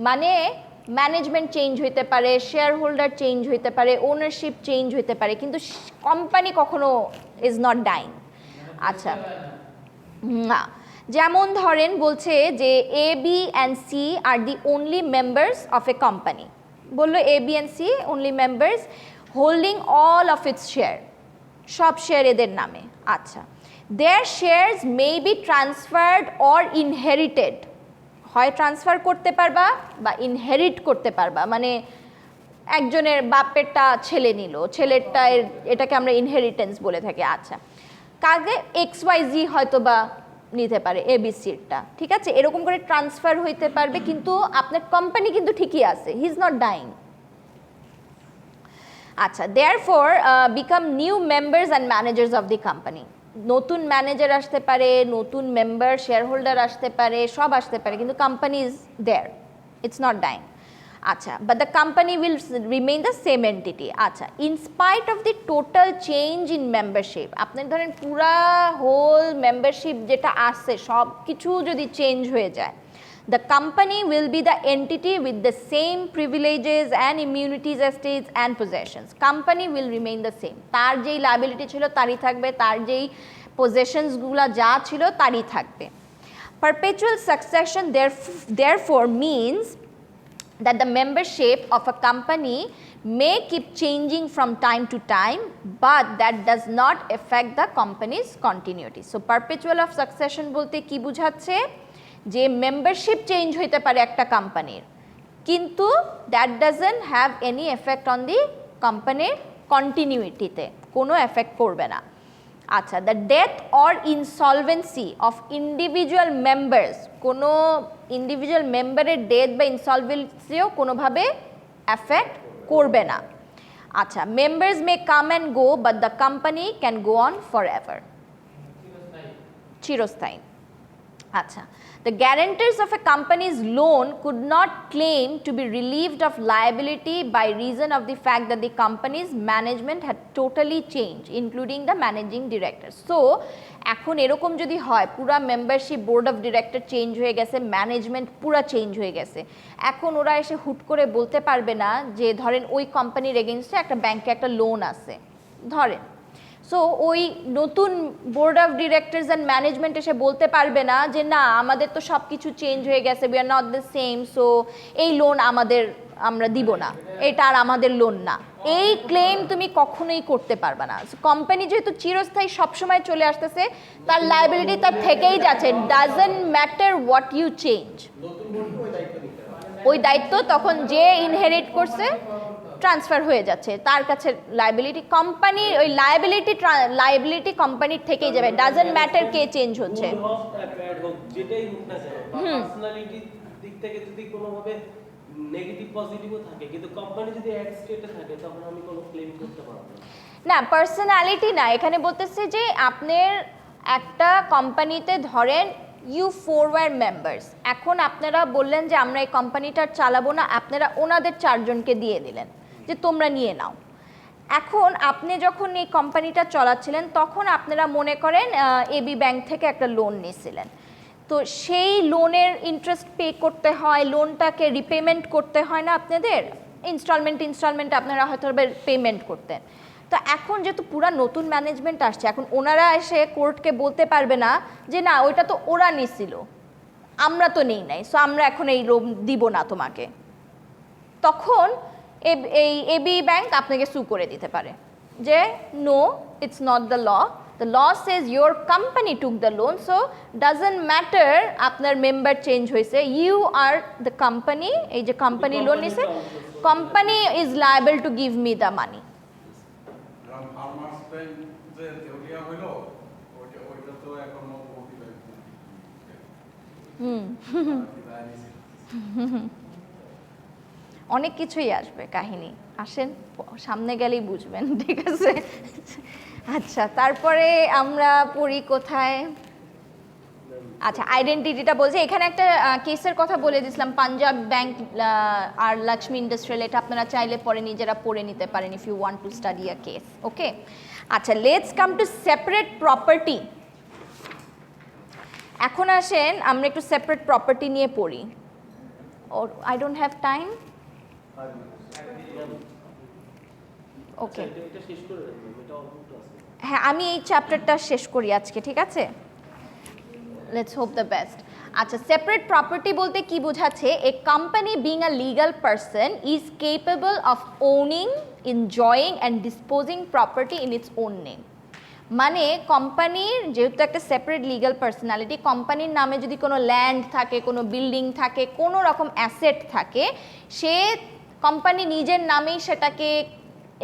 মানে ম্যানেজমেন্ট চেঞ্জ হইতে পারে, শেয়ার হোল্ডার চেঞ্জ হইতে পারে, ওনারশিপ চেঞ্জ হইতে পারে, কিন্তু কোম্পানি কখনো ইজ নট ডাইং। আচ্ছা, না, যেমন ধরেন বলছে যে A B and C are the only members of a company, বললো A B and C only members holding all of its share, সব শেয়ার এদের নামে। আচ্ছা, their shares may be transferred or inherited, হয় ট্রান্সফার করতে পারবা বা inherit করতে পারবা, মানে একজনের বাপেরটা ছেলে নিল, ছেলেরটা, এটাকে আমরা ইনহেরিটেন্স বলে থাকি। আচ্ছা, কাজে XYZ হয়তো বা নিতে পারে ABCটা, ঠিক আছে, এরকম করে ট্রান্সফার হইতে পারবে, কিন্তু আপনার কোম্পানি কিন্তু ঠিকই আছে, হি ইজ নট ডাইং। আচ্ছা, therefore become new members and managers of the company, নতুন ম্যানেজার আসতে পারে, নতুন মেম্বার শেয়ার হোল্ডার আসতে পারে, সব আসতে পারে, কিন্তু company is there, it's not dying. আচ্ছা, but the company will remain the same entity. আচ্ছা, in spite of the total change in membership, আপনার ধরেন পুরা হোল মেম্বারশিপ যেটা আছে সব কিছু যদি চেঞ্জ হয়ে যায়, the company will be the entity with the same privileges and immunities, estates and possessions. Company will remain the same. তার যেই liability ছিল তারই থাকবে, তার যেই possessionsগুলো যা ছিল তারই থাকবে। Perpetual succession therefore means that the membership of a company may keep changing from time to time, but that does not affect the company's continuity. So perpetual of succession বলতে কি বোঝাচ্ছে, যে মেম্বারশিপ চেঞ্জ হইতে পারে একটা কোম্পানির, কিন্তু that doesn't have any effect on the কোম্পানির কন্টিনিউটিতে, কোনো এফেক্ট করবে না। আচ্ছা, the death or insolvency of individual members, কোনো ইন্ডিভিজুয়াল মেম্বারের ডেথ বা ইনসলভেন্সিও কোনোভাবে এফেক্ট করবে না। আচ্ছা, members may come and go but the company can go on for ever, চিরস্থায়ী। আচ্ছা, the guarantors of a company's loan could not claim to be relieved of liability by reason of the fact that the company's management had totally changed, including the managing director. So, এখন এরকম যদি হয় পুরা membership board of director change হয়ে গেছে, management পুরা change হয়ে গেছে, এখন ওরা এসে হুট করে বলতে পারবে না যে ধরেন ওই কোম্পানির এগেইনস্টে একটা ব্যাংকে একটা লোন আছে ধরেন, সো ওই নতুন board of directors and management এসে বলতে পারবে না যে না আমাদের তো সব কিছু চেঞ্জ হয়ে গেছে, we are not the same, so এই লোন আমরা দিব না, এটা আর আমাদের লোন না। এই ক্লেম তুমি কখনোই করতে পারবে না। কোম্পানি যেহেতু চিরস্থায়ী সবসময় চলে আসতেছে, তার লায়াবিলিটি তার থেকেই যাচ্ছে, doesn't matter what you change. ওই দায়িত্ব তখন যে ইনহেরিট করছে ট্রান্সফার হয়ে যাচ্ছে তার কাছে, লায়াবিলিটি কোম্পানির, ওই লায়াবিলিটি কোম্পানির থেকেই যাবে, ডাজন্ট ম্যাটার কে চেঞ্জ হচ্ছে। যেটাই হোক না কেন, পার্সোনালিটি দিক থেকে যদি কোনোভাবে নেগেটিভ পজিটিভও থাকে, কিন্তু কোম্পানি যদি এক স্টেটে থাকে তখন আমি কোনো ক্লেম করতে পারবো না। পার্সোনালিটি না, এখানে বলতেছে যে আপনার একটা কোম্পানিতে ধরেন ইউ 4 ওয়ার মেম্বার্স, এখন আপনারা বললেন যে আমরা এই কোম্পানিটা চালাবো না, আপনারা ওনাদের 4 জনকে দিয়ে দিলেন যে তোমরা নিয়ে নাও। এখন আপনি যখন এই কোম্পানিটা চালাচ্ছিলেন তখন আপনারা মনে করেন এবি ব্যাংক থেকে একটা লোন নিয়েছিলেন, তো সেই লোনের ইন্টারেস্ট পে করতে হয়, লোনটাকে রিপেমেন্ট করতে হয় না আপনাদের, ইনস্টলমেন্ট আপনারা হয়তো পেমেন্ট করতেন। তো এখন যেহেতু পুরা নতুন ম্যানেজমেন্ট আসছে, এখন ওনারা এসে কোর্টকে বলতে পারবে না যে না ওইটা তো ওরা নিছিল, আমরা তো নেই নাই, সো আমরা এখন এই লোন দিব না তোমাকে। তখন এই এবি ব্যাংক আপনাকে সু করে দিতে পারে যে no, it's not the law, the law says your company took the loan, so doesn't matter আপনার মেম্বার চেঞ্জ হয়েছে, ইউ আর দ্য কোম্পানি, এই যে কোম্পানি লোন নিছে, company is liable to give me the money. অনেক কিছুই আসবে কাহিনী, আসেন সামনে গেলেই বুঝবেন, ঠিক আছে। আচ্ছা, তারপরে আমরা পড়ি কোথায়, আচ্ছা আইডেন্টিটিটা বলছে, এখানে একটা কেসের কথা বলে দিয়েছিলাম, পাঞ্জাব ব্যাংক আর লক্ষ্মী ইন্ডাস্ট্রিয়াল, এটা আপনারা চাইলে পরে নিজেরা পড়ে নিতে পারেন if you want to study a case, okay. আচ্ছা, let's come to separate property. এখন আসেন আমরা একটু সেপারেট প্রপার্টি নিয়ে পড়ি, or I don't have time, ওকে। এটা শেষ করে রাখবো, এটা অল্প আছে। হ্যাঁ, আমি এই চ্যাপ্টারটা শেষ করি আজকে, ঠিক আছে, লেটস হোপ দ্য বেস্ট। আচ্ছা, সেপারেট প্রপার্টি বলতে কি বোঝাচ্ছে, a company being a legal person is capable of owning, enjoying and disposing property in its own name. মানে কোম্পানির যেহেতু একটা সেপারেট লিগাল পার্সোনালিটি, কোম্পানির নামে যদি কোনো ল্যান্ড থাকে, কোনো বিল্ডিং থাকে, কোনো রকম অ্যাসেট থাকে, সে কোম্পানি নিজের নামেই সেটাকে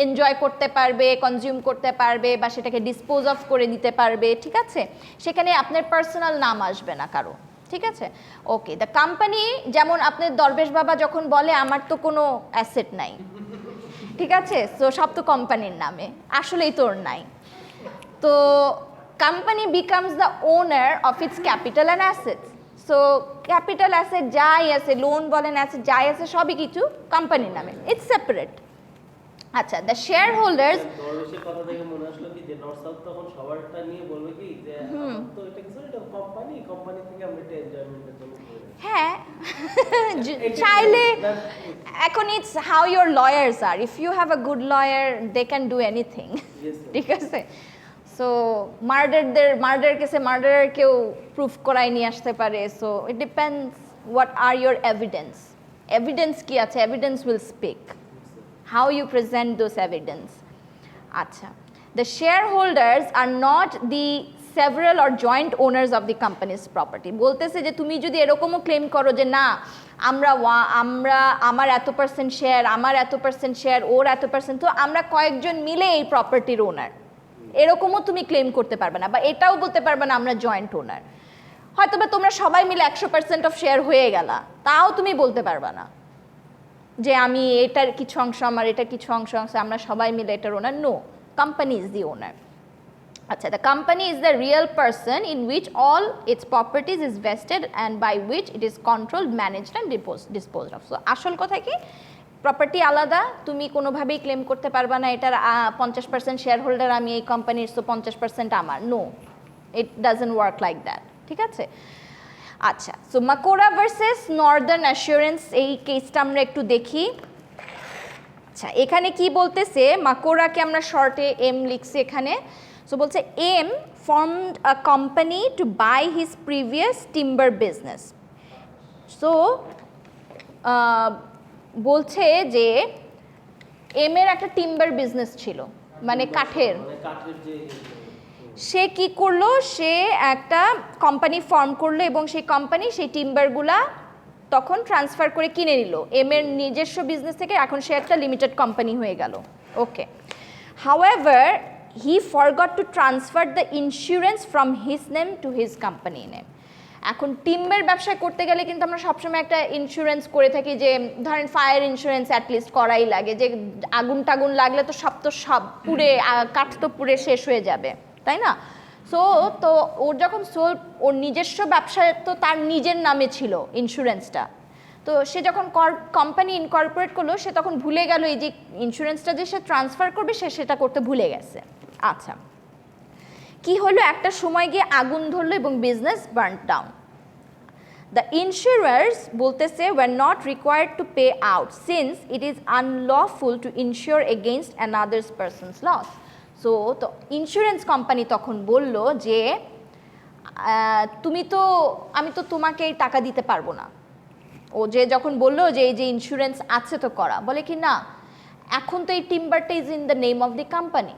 এনজয় করতে পারবে, কনজিউম করতে পারবে, বা সেটাকে ডিসপোজ অফ করে দিতে পারবে, ঠিক আছে, সেখানে আপনার পার্সোনাল নাম আসবে না কারো, ঠিক আছে, ওকে। দ্য কোম্পানি, যেমন আপনার দরবেশ বাবা যখন বলে আমার তো কোনো অ্যাসেট নাই, ঠিক আছে, সো সব তো কোম্পানির নামে, আসলেই তোর নাই, তো company becomes the owner of its capital and assets. So capital asset যাই আছে, লোন বলেন অ্যাসেট যাই আছে, সবই কিছু কোম্পানির নামে, ইটস সেপারেট। আচ্ছা, দ্য শেয়ার হোল্ডার্স, দরবেশের কথা থেকে মনে আসলো কি যে নর্থ সাউথ তখন সবারটা নিয়ে বলবে কি যে তো এটা কিছু, এটা কোম্পানি থেকে আমরা এটা এনজয়মেন্টের জন্য করি। হ্যাঁ, চাইলে এখন it's how your lawyers are, if you have a good lawyer they can do anything, ঠিক আছে। সো মার্ডার কেসে মার্ডারার কেউ প্রুফ করায় নিয়ে আসতে পারে, so it depends what are your evidence কি আছে, evidence will speak, how you present those evidence. Acha, the shareholders are not the several or joint owners of the company's property. বলতেছে যে তুমি যদি এরকমও ক্লেম করো যে না আমার এত পার্সেন্ট শেয়ার, আমার এত পার্সেন্ট শেয়ার, ওর এত পার্সেন্ট, তো আমরা কয়েকজন মিলে এই প্রপার্টির ওনার, এরকমও তুমি ক্লেম করতে পারবে না, বা এটাও বলতে পারবে না আমরা জয়েন্ট ওনার। হয়তো বা তোমরা সবাই মিলে 100% অফ শেয়ার হয়ে গেলা, তাও তুমি বলতে পারবে না, যে আমি এটার কিছু অংশ আমার, এটার কিছু অংশ আমরা সবাই মিলে এটার owner. No, company is the owner. আচ্ছা, the company is the real person in which all its properties is vested and by which it is controlled, managed and disposed of. So আসল কথা কি, প্রপার্টি আলাদা, তুমি কোনোভাবেই claim করতে পারবা না এটার 50% শেয়ার হোল্ডার আমি এই কোম্পানির, সো 50% আমার। No, it doesn't work like that, ঠিক আছে? আচ্ছা, so Macaura versus Northern Assurance, এই কেসটা আমরা একটু দেখি। আচ্ছা, এখানে কি বলতেছে, মাকোরাকে আমরা শর্টে এম লিখছি এখানে। সো বলছে M formed a company to buy his previous timber business. So বলছে যে এম এর একটা টিম্বার বিজনেস ছিল, মানে কাঠের। সে কি করলো, সে একটা কোম্পানি ফর্ম করলো এবং সেই কোম্পানি সেই টিম্বারগুলা তখন ট্রান্সফার করে কিনে নিল এম এর নিজস্ব বিজনেস থেকে। এখন সে একটা লিমিটেড কোম্পানি হয়ে গেল। Okay, however he forgot to transfer the insurance from his name to his company name. এখন টিম্বার ব্যবসা করতে গেলে কিন্তু আমরা সবসময় একটা ইন্স্যুরেন্স করে থাকি, যে ধরেন ফায়ার ইন্স্যুরেন্স অ্যাটলিস্ট করাই লাগে, যে আগুন টাগুন লাগলে তো সব পুড়ে, কাঠ তো পুড়ে শেষ হয়ে যাবে, তাই না? তো ওর যখন ওর নিজস্ব ব্যবসায় তো তার নিজের নামে ছিল ইন্স্যুরেন্সটা, তো সে যখন কোম্পানি ইনকর্পোরেট করলো সে তখন ভুলে গেল এই যে ইন্স্যুরেন্সটা যে সে ট্রান্সফার করবে সে সেটা করতে ভুলে গেছে। আচ্ছা, কি হলো, একটা সময় গিয়ে আগুন ধরলো এবং business burn down. The insurers বলতেছে we're not required to pay out since it is unlawful to insure against another's person's loss. So তো ইন্স্যুরেন্স কোম্পানি তখন বলল যে আমি তো তোমাকে এই টাকা দিতে পারবো না। ও যে যখন বললো যে এই যে ইন্স্যুরেন্স আছে তো করা, বলে কি না, এখন তো এই টিম্বারটা is in the name of the company,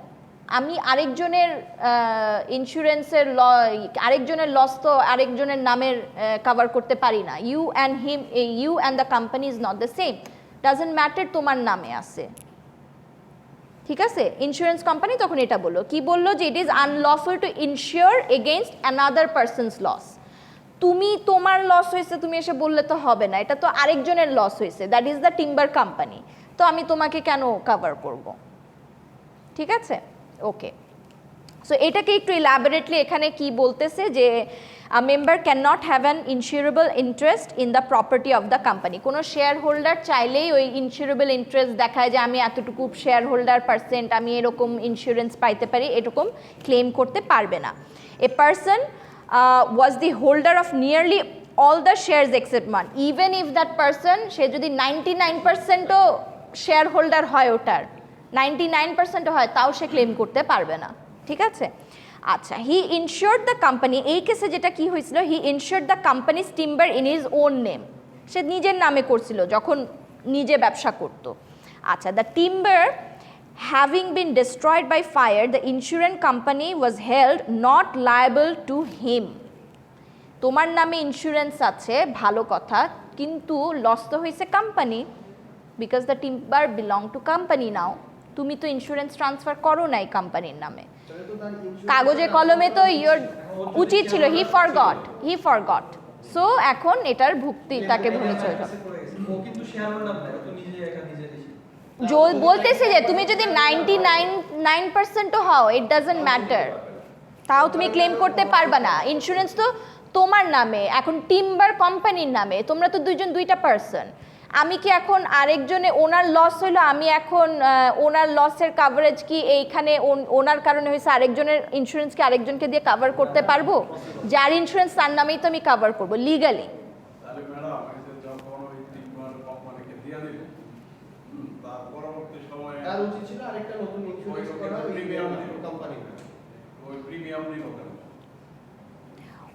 আমি আরেকজনের ইন্স্যুরেন্সের আরেকজনের লস তো আরেকজনের নামের কভার করতে পারি না। You and the company is not the same, doesn't matter তোমার নামে আছে, ঠিক আছে? ইন্স্যুরেন্স কোম্পানি তখন এটা বললো, কি বললো, যে it is unlawful to insure against another person's loss. তোমার লস হয়েছে তুমি এসে বললে তো হবে না, এটা তো আরেকজনের লস হয়েছে, that is the timber company, তো আমি তোমাকে কেন কভার করব, ঠিক আছে? ওকে, সো এটাকে একটু ইলাবোরেটলি এখানে কি বলতেছে, যে a member can not have an insurable interest in the property of the company. কোনো শেয়ার হোল্ডার চাইলেই ওই ইনস্যুরেবল ইন্টারেস্ট দেখায় যে আমি এতটুকু শেয়ার হোল্ডার পার্সেন্ট, আমি এরকম ইন্স্যুরেন্স পাইতে পারি, এরকম ক্লেম করতে পারবে না। A person was the holder of nearly all the shares except one, even if that person সে যদি 99%ও শেয়ার হোল্ডার হয়, ওটার 99% হয়, তাও সে ক্লেম করতে পারবে না, ঠিক আছে? আচ্ছা, হি ইনশিওর্ড দ্য কোম্পানি, এই কেসে যেটা কি হয়েছিল, he insured the company's timber in his own name, সে নিজের নামে করছিল যখন নিজে ব্যবসা করত। আচ্ছা, the timber having been destroyed by fire, the insurance company was held not liable to him. তোমার নামে ইন্স্যুরেন্স আছে, ভালো কথা, কিন্তু লস তো হয়েছে company, because the timber belong to company now. তুমি তো ইন্স্যুরেন্স ট্রান্সফার করো নাই কোম্পানির নামে, কাগজে কলমে তো ইয়োর উচিত ছিল। হি ফরগট, সো এখন এটার ভুক্তি তাকে ভুগতে হবে। বলতেছে যে তুমি যদি 99% হও, ইট ডাজন্ট ম্যাটার, তাও তুমি ক্লেম করতে পারবা না। ইন্স্যুরেন্স তো তোমার নামে, এখন টিম্বার কোম্পানির নামে, তোমরা তো দুইটা পার্সন। আমি কি এখন আরেকজনে, ওনার লস হইলো, আমি এখন ওনার লসের কাভারেজ কি এইখানে ওনার কারণে হয়েছে, আরেকজনের ইন্স্যুরেন্স কি আরেকজনকে দিয়ে কাভার করতে পারবো? যার ইন্স্যুরেন্স তার নামেই তো আমি কাভার করবো লিগালি। তার উচিত ছিল আরেকটা নতুন ইন্স্যুরেন্স করা, কোম্পানি ওই প্রিমিয়াম দিল কেন?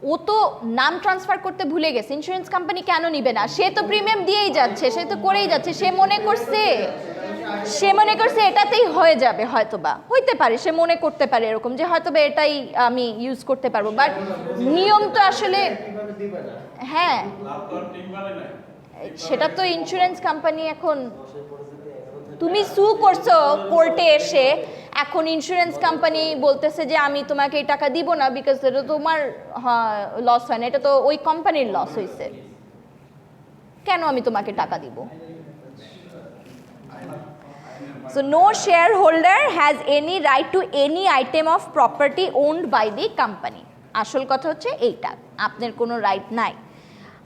ও তো নাম ট্রান্সফার করতে ভুলে গেছে, ইন্স্যুরেন্স কোম্পানি কেন নিবে না? সে তো প্রিমিয়াম দিয়েই যাচ্ছে, সে তো করেই যাচ্ছে, সে মনে করছে এটাতেই হয়ে যাবে, হয়তোবা হইতে পারে, সে মনে করতে পারে এরকম যে হয়তোবা এটাই আমি ইউজ করতে পারবো, বাট নিয়ম তো আসলে, হ্যাঁ সেটা তো ইন্স্যুরেন্স কোম্পানি, এখন তুমি সু করছো কোর্টে এসে, এখন ইন্স্যুরেন্স কোম্পানি বলতেছে যে আমি তোমাকে এই টাকা দিব না, বিকজ এটা তোমার লস হয় না, এটা তো ওই কোম্পানির লস হয়েছে, কেন আমি তোমাকে টাকা দিব? So no shareholder has any right to any item of property owned by the company. আসল কথা হচ্ছে এইটা, আপনার কোনো রাইট নাই।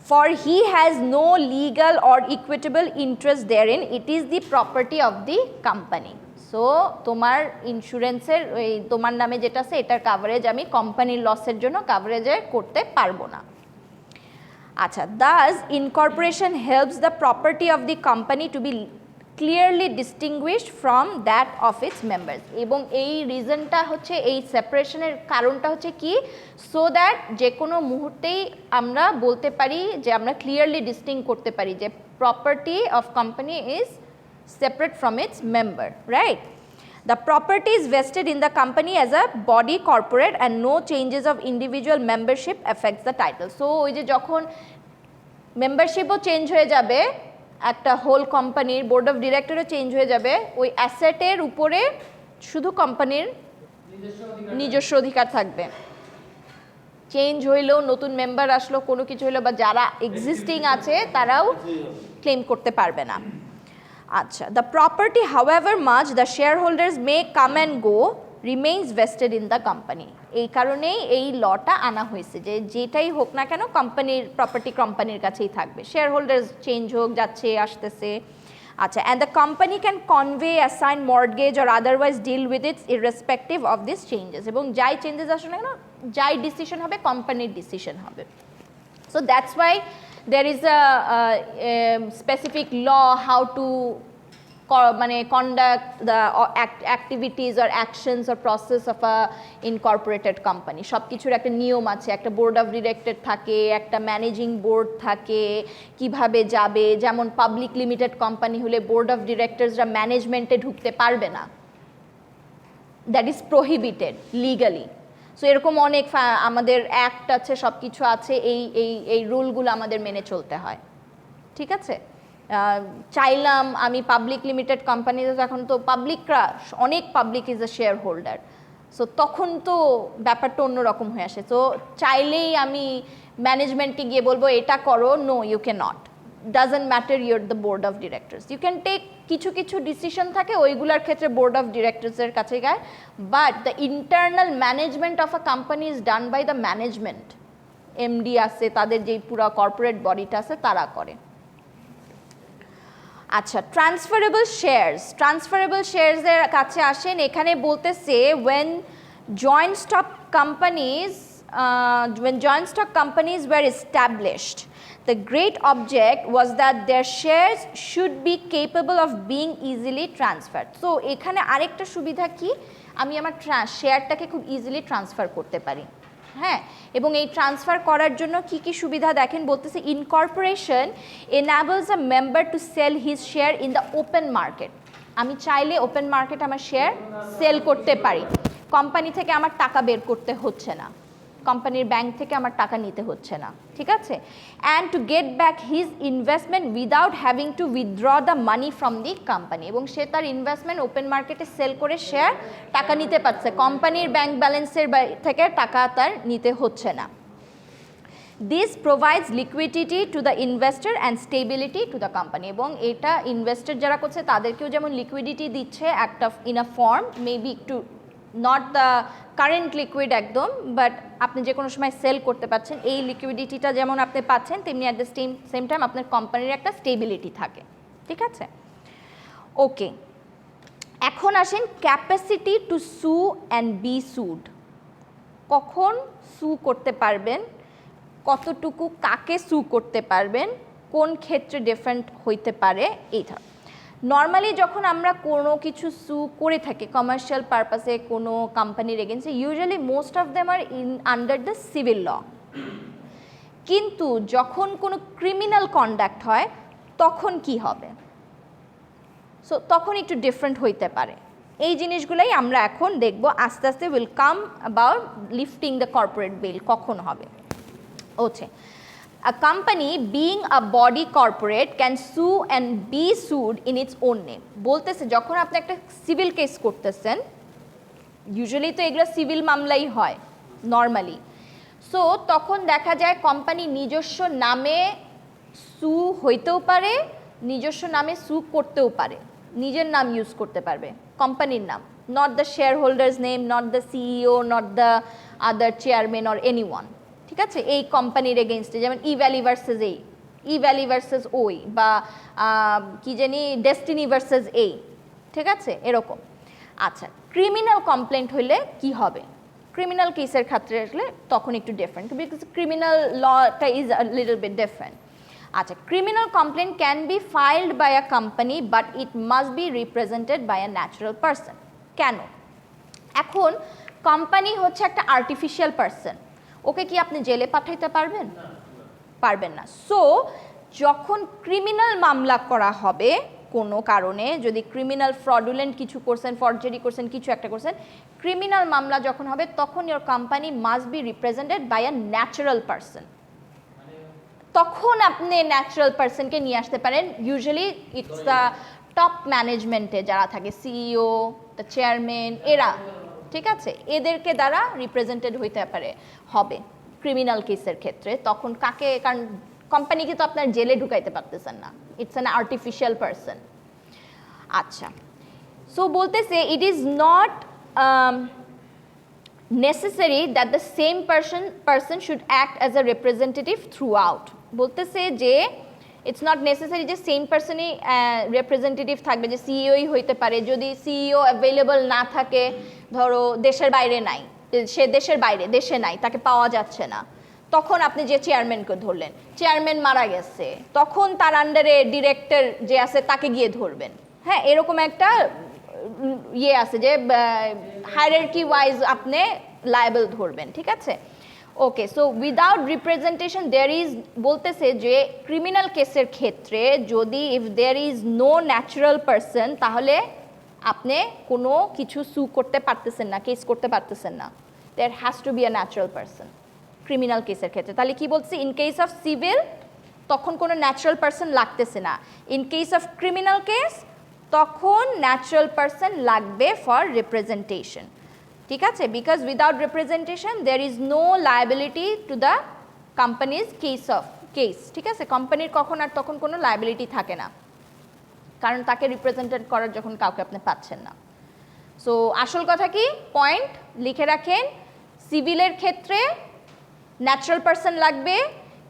For he has no legal or equitable interest therein, it is the property of the company. So তোমার ইন্স্যুরেন্সের ওই তোমার নামে যেটা আছে এটার কাভারেজ আমি কোম্পানির লসের জন্য কাভারেজে করতে পারবো না। আচ্ছা, thus incorporation helps the property of the company to be clearly distinguished from that of its members, এবং এই রিজনটা হচ্ছে, এই সেপারেশনের কারণটা হচ্ছে কি, সো দ্যাট যে কোনো মুহূর্তেই আমরা বলতে পারি যে আমরা ক্লিয়ারলি ডিস্টিং করতে পারি যে property of company is separate from its member, right? The property is vested in the company as a body corporate and no changes of individual membership affects the title. So ওই যে যখন মেম্বারশিপও change হয়ে যাবে, একটা whole কোম্পানির board of ডিরেক্টরও change হয়ে যাবে, ওই অ্যাসেটের উপরে শুধু কোম্পানির নিজস্ব অধিকার থাকবে। চেঞ্জ হইলেও, নতুন মেম্বার আসলো, কোনো কিছু হইলো, বা যারা এক্সিস্টিং আছে তারাও ক্লেম করতে পারবে না। আচ্ছা, the property however much the shareholders may come and go remains vested in the company. এই কারণেই এই লটা আনা হয়েছে যে যেটাই হোক না কেন কোম্পানির প্রপার্টি কোম্পানির কাছেই থাকবে, শেয়ারহোল্ডার্স চেঞ্জ হোক, যাচ্ছে আসতেছে। আচ্ছা, and the company can convey, assign, mortgage or otherwise deal with it irrespective of these changes, এবং যাই চেঞ্জেস আসে না কেন, যাই ডিসিশন হবে কোম্পানির ডিসিশন হবে। So that's why there is a specific law how to conduct the activities or actions or process of a incorporated company. সব কিছুর একটা নিয়ম আছে, একটা বোর্ড অফ ডিরেক্টর থাকে, একটা ম্যানেজিং বোর্ড থাকে, কিভাবে যাবে। যেমন পাবলিক লিমিটেড কোম্পানি হলে বোর্ড অফ ডিরেক্টরসরা ম্যানেজমেন্টে ঢুকতে পারবে না, that is prohibited legally. So এরকম অনেক আমাদের অ্যাক্ট আছে, সব কিছু আছে, এই রুলগুলো আমাদের মেনে চলতে হয়, ঠিক আছে। চাইলাম আমি পাবলিক লিমিটেড কোম্পানিতে, এখন তো পাবলিকরা, অনেক public is a share holder, so তখন তো ব্যাপারটা অন্যরকম হয়ে আসে। সো চাইলেই আমি ম্যানেজমেন্টকে গিয়ে বলবো এটা করো, no you can not, doesn't matter you're the board of directors, you can take কিছু কিছু ডিসিশন থাকে ওইগুলোর ক্ষেত্রে বোর্ড অফ ডিরেক্টরসের কাছে গায়, but the internal management of a company is done by the management. MD আছে, তাদের যেই পুরো কর্পোরেট বডিটা আছে তারা করে। আচ্ছা, ট্রান্সফারেবল শেয়ারসের কাছে আসেন। এখানে বলতেছে when joint stock companies were established, the great object was that their shares should be capable of being easily transferred. So এখানে আরেকটা সুবিধা কি, আমি আমার শেয়ারটাকে খুব ইজিলি ট্রান্সফার করতে পারি। হ্যাঁ, এবং এই ট্রান্সফার করার জন্য কি কি সুবিধা দেখেন, বলতেছে incorporation enables a member to sell his share in the open market. আমি চাইলে ওপেন মার্কেট আমার শেয়ার সেল করতে পারি, কোম্পানি থেকে আমার টাকা বের করতে হচ্ছে না, কোম্পানির ব্যাংক থেকে আমার টাকা নিতে হচ্ছে না, ঠিক আছে। And to get back his investment without having to withdraw the money from the company, এবং সে তার ইনভেস্টমেন্ট ওপেন মার্কেটে সেল করে শেয়ার টাকা নিতে পারছে, কোম্পানির ব্যাংক ব্যালেন্সের থেকে টাকা তার নিতে হচ্ছে না। This provides liquidity to the investor and stability to the company, এবং এটা ইনভেস্টর যারা করছে তাদেরকেও যেমন লিকুইডিটি দিচ্ছে একটা ইন আ ফর্ম, মেবি একটু নট দ্য কারেন্ট লিকুইড একদম, বাট আপনি যে কোনো সময় সেল করতে পারছেন, এই লিকুইডিটিটা যেমন আপনি পাচ্ছেন তেমনি অ্যাট দ্য সেম টাইম আপনার কোম্পানির একটা স্টেবিলিটি থাকে, ঠিক আছে। ওকে, এখন আসেন ক্যাপাসিটি টু সু অ্যান্ড বি সুড। কখন সু করতে পারবেন, কতটুকু কাকে সু করতে পারবেন, কোন ক্ষেত্রে ডিফারেন্ট হইতে পারে, এই ধর। নর্মালি যখন আমরা কোনো কিছু সু করে থাকি কমার্শিয়াল পারপাসে কোনো কোম্পানির এগেন্সে, usually most of them are under the civil law, কিন্তু যখন কোনো ক্রিমিনাল কন্ডাক্ট হয় তখন কি হবে, সো তখন একটু ডিফারেন্ট হইতে পারে। এই জিনিসগুলোই আমরা এখন দেখব, আস্তে আস্তে will come about lifting the corporate veil কখন হবে। ওকে, a company being a body corporate can sue and be sued in its own name. বলতেছে যখন আপনি একটা সিভিল কেস করতেছেন, ইউজুয়ালি তো এগুলো সিভিল মামলাই হয় নর্মালি, সো তখন দেখা যায় কোম্পানি নিজস্ব নামে সু হইতেও পারে, নিজস্ব নামে সু করতেও পারে। নিজের নাম ইউজ করতে পারবে, কোম্পানির নাম, not the share holders name, not the CEO, not the other chairman or anyone, ঠিক আছে? এই কোম্পানির এগেনস্টে, যেমন ই ভ্যালি ভার্সেস এই, ই ভ্যালি ভার্সেস ওই, বা কি জানি ডেস্টিনি ভার্সেস এই, ঠিক আছে? এরকম। আচ্ছা, ক্রিমিনাল কমপ্লেন্ট হলে কি হবে? ক্রিমিনাল কেসের ক্ষেত্রে আসলে তখন একটু ডিফারেন্ট, বিকজ ক্রিমিনাল লটা is a little bit different. আচ্ছা, criminal complaint can be filed by a company but it must be represented by a natural person. কেন? এখন কোম্পানি হচ্ছে একটা আর্টিফিশিয়াল পারসন, ওকে কি আপনি জেলে পাঠাইতে পারবেন? পারবেন না। সো যখন ক্রিমিনাল মামলা করা হবে কোনো কারণে, যদি ক্রিমিনাল ফ্রডুলেন্ট কিছু করছেন, ফরজারি করছেন, কিছু একটা করছেন, ক্রিমিনাল মামলা যখন হবে তখন your company must be represented by a natural person. তখন আপনি ন্যাচারাল পারসনকে নিয়ে আসতে পারেন। ইউজুয়ালি ইটস দ্য টপ ম্যানেজমেন্টে যারা থাকে, সিইও, দ্য চেয়ারম্যান, এরা, ঠিক আছে? এদেরকে দ্বারা রিপ্রেজেন্টেড হইতে পারে, হবে ক্রিমিনাল কেসের ক্ষেত্রে। তখন কাকে, কারণ কোম্পানিকে তো আপনার জেলে ঢুকাইতে পারতেছেন না, ইটস অ্যান আর্টিফিশিয়াল পারসন। আচ্ছা, সো বলতেছে it is not necessary that the same person should act as a representative throughout. বলতেছে যে ইটস নট নেসেসারি যে সেম পার্সনই রিপ্রেজেন্টেটিভ থাকবে, যে সিইওই হইতে পারে। যদি সিইও অ্যাভেলেবল না থাকে, ধরো দেশের বাইরে নাই, সে দেশের বাইরে, দেশে নাই, তাকে পাওয়া যাচ্ছে না, তখন আপনি যে চেয়ারম্যানকে ধরলেন, চেয়ারম্যান মারা গেছে, তখন তার আন্ডারে ডিরেক্টর যে আছে তাকে গিয়ে ধরবেন। হ্যাঁ, এরকম একটা ইয়ে আছে যে হায়ারার্কি ওয়াইজ আপনি লায়েবল ধরবেন, ঠিক আছে? Okay, so without representation there is, বলতেছে যে ক্রিমিনাল কেসের ক্ষেত্রে যদি if there is no natural person, তাহলে আপনি কোনো কিছু সু করতে পারতেছেন না, কেস করতে পারতেছেন না। There has to be a natural person criminal কেসের ক্ষেত্রে। তাহলে কি বলছি? ইন কেস অফ সিভিল তখন কোনো ন্যাচারাল পারসন লাগতেছে না, in case of criminal case তখন ন্যাচারাল পারসন লাগবে ফর রিপ্রেজেন্টেশন, ঠিক আছে? Because without representation there is no liability to the company's case, ঠিক আছে? কোম্পানির কখন আর তখন কোনো লায়াবিলিটি থাকে না, কারণ তাকে রিপ্রেজেন্টেড করার যখন কাউকে আপনি পাচ্ছেন না। সো আসল কথা কি, পয়েন্ট লিখে রাখেন, সিভিলের ক্ষেত্রে ন্যাচারাল পারসন লাগবে,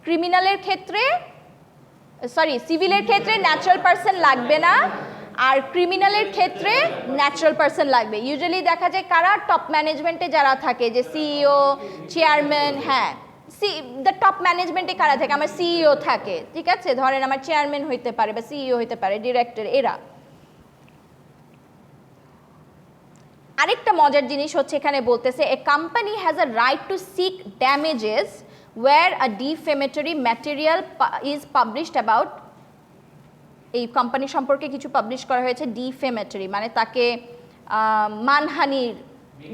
ক্রিমিনালের ক্ষেত্রে, সরি, সিভিলের ক্ষেত্রে ন্যাচারাল পারসন লাগবে না, আর ক্রিমিনালের ক্ষেত্রে ন্যাচারাল পারসন লাগবে। ইউজুয়ালি দেখা যায় কারা, টপ ম্যানেজমেন্টে যারা থাকে, যে সিইও, চেয়ারম্যান, হ্যাঁ, দ্য টপ ম্যানেজমেন্টে কারা থাকে, আমার সিইও থাকে, ঠিক আছে? ধরেন আমার চেয়ারম্যান হইতে পারে বা সিইও হইতে পারে, ডিরেক্টর, এরা। আরেকটা মজার জিনিস হচ্ছে এখানে বলতেছে, a company has a right to seek damages where a defamatory material is published about, এই কোম্পানি সম্পর্কে কিছু পাবলিশ করা হয়েছে, ডিফেমেটরি মানে তাকে মানহানির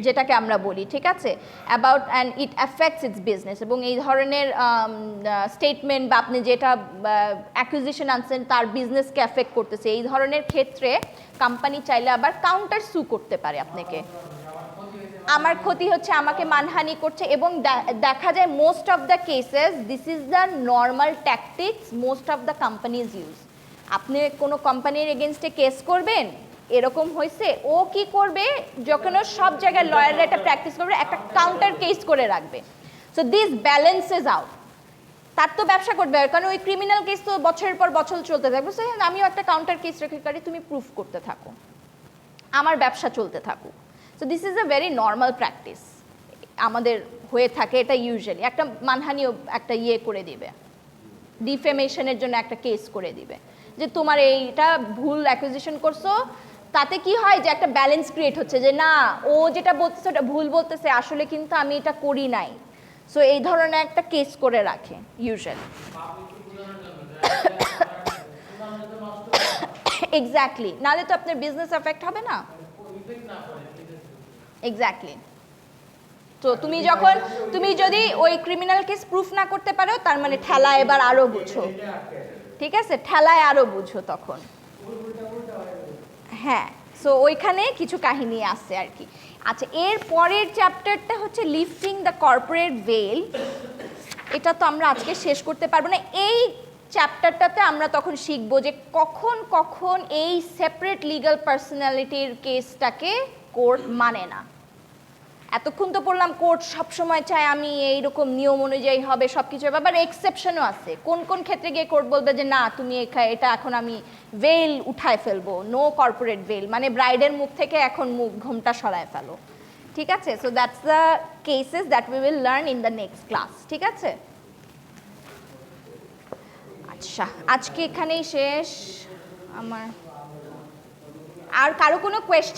যেটাকে আমরা বলি, ঠিক আছে? About and it affects it's business, এবং এই ধরনের স্টেটমেন্ট বা আপনি যেটা অ্যাকুইজিশন আনছেন তার বিজনেসকে অ্যাফেক্ট করতেছে, এই ধরনের ক্ষেত্রে কোম্পানি চাইলে আবার কাউন্টার সু করতে পারে আপনাকে। আমার ক্ষতি হচ্ছে, আমাকে মানহানি করছে, এবং দেখা যায় most of the cases this is the normal tactics most of the companies use. আপনি কোনো কোম্পানির এগেনস্টে কেস করবেন, এরকম হয়েছে, ও কি করবে, যখন ও সব জায়গায় লয়াররা একটা প্র্যাকটিস করবে, একটা কাউন্টার কেস করে রাখবে। So this balances out. তার তো ব্যবসা করবে, কারণ ওই ক্রিমিনাল কেস তো বছরের পর বছর চলতে থাকবে, সো আমিও একটা কাউন্টার কেস রেখে পারি, তুমি প্রুফ করতে থাকো, আমার ব্যবসা চলতে থাকুক। So this is a very normal practice, আমাদের হয়ে থাকে এটা। ইউজুয়ালি একটা মানহানিও একটা ইয়ে করে দিবে, ডিফেমেশনের জন্য একটা কেস করে দিবে, যে তোমার এইটা ভুল অ্যাকুইজিশন করছো। তাতে কি হয়, যে একটা ব্যালেন্স ক্রিয়েট হচ্ছে, যে না, ও যেটা বলতেছে ওটা ভুল বলতেছে, আসলে কিন্তু আমি এটা করি নাই। সো এই ধরনের একটা কেস করে রাখে ইউজুয়ালি। এক্স্যাক্টলি, নাহলে তো আপনার বিজনেস এফেক্ট হবে না। এক্স্যাক্টলি। তো তুমি যদি ওই ক্রিমিনাল কেস প্রুফ না করতে পারো, তার মানে ঠেলায় এবার আরো বুঝো, ঠিক আছে? ঠেলায় আরো বুঝো তখন। হ্যাঁ, সো ওইখানে কিছু কাহিনী আছে আর কি। আচ্ছা, এর পরের চ্যাপ্টারটা হচ্ছে লিফটিং দ্য কর্পোরেট ভেল। এটা তো আমরা আজকে শেষ করতে পারবো না। এই চ্যাপ্টারটাতে আমরা তখন শিখবো যে কখন কখন এই সেপারেট লিগ্যাল পার্সোনালিটির কেসটাকে কোর্ট মানে না। এতক্ষণ তো পড়লাম কোর্ট সবসময় চায় আমি এইরকম নিয়ম অনুযায়ী হবে সব কিছু, আবার এক্সেপশনও আছে। কোন কোন ক্ষেত্রে গিয়ে কোর্ট বলবে যে না তুমি এটা এখন আমি ভেল উঠায় ফেলবো, নো কর্পোরেট ভেল, মানে ব্রাইডের মুখ থেকে এখন মুখ ঘোমটা সরায় ফেলো। ঠিক আছে, so that's the cases that we will learn in the next class. ঠিক আছে, আচ্ছা আজকে এখানেই শেষ আমার। আর কারো কোনো কোয়েশ্চেন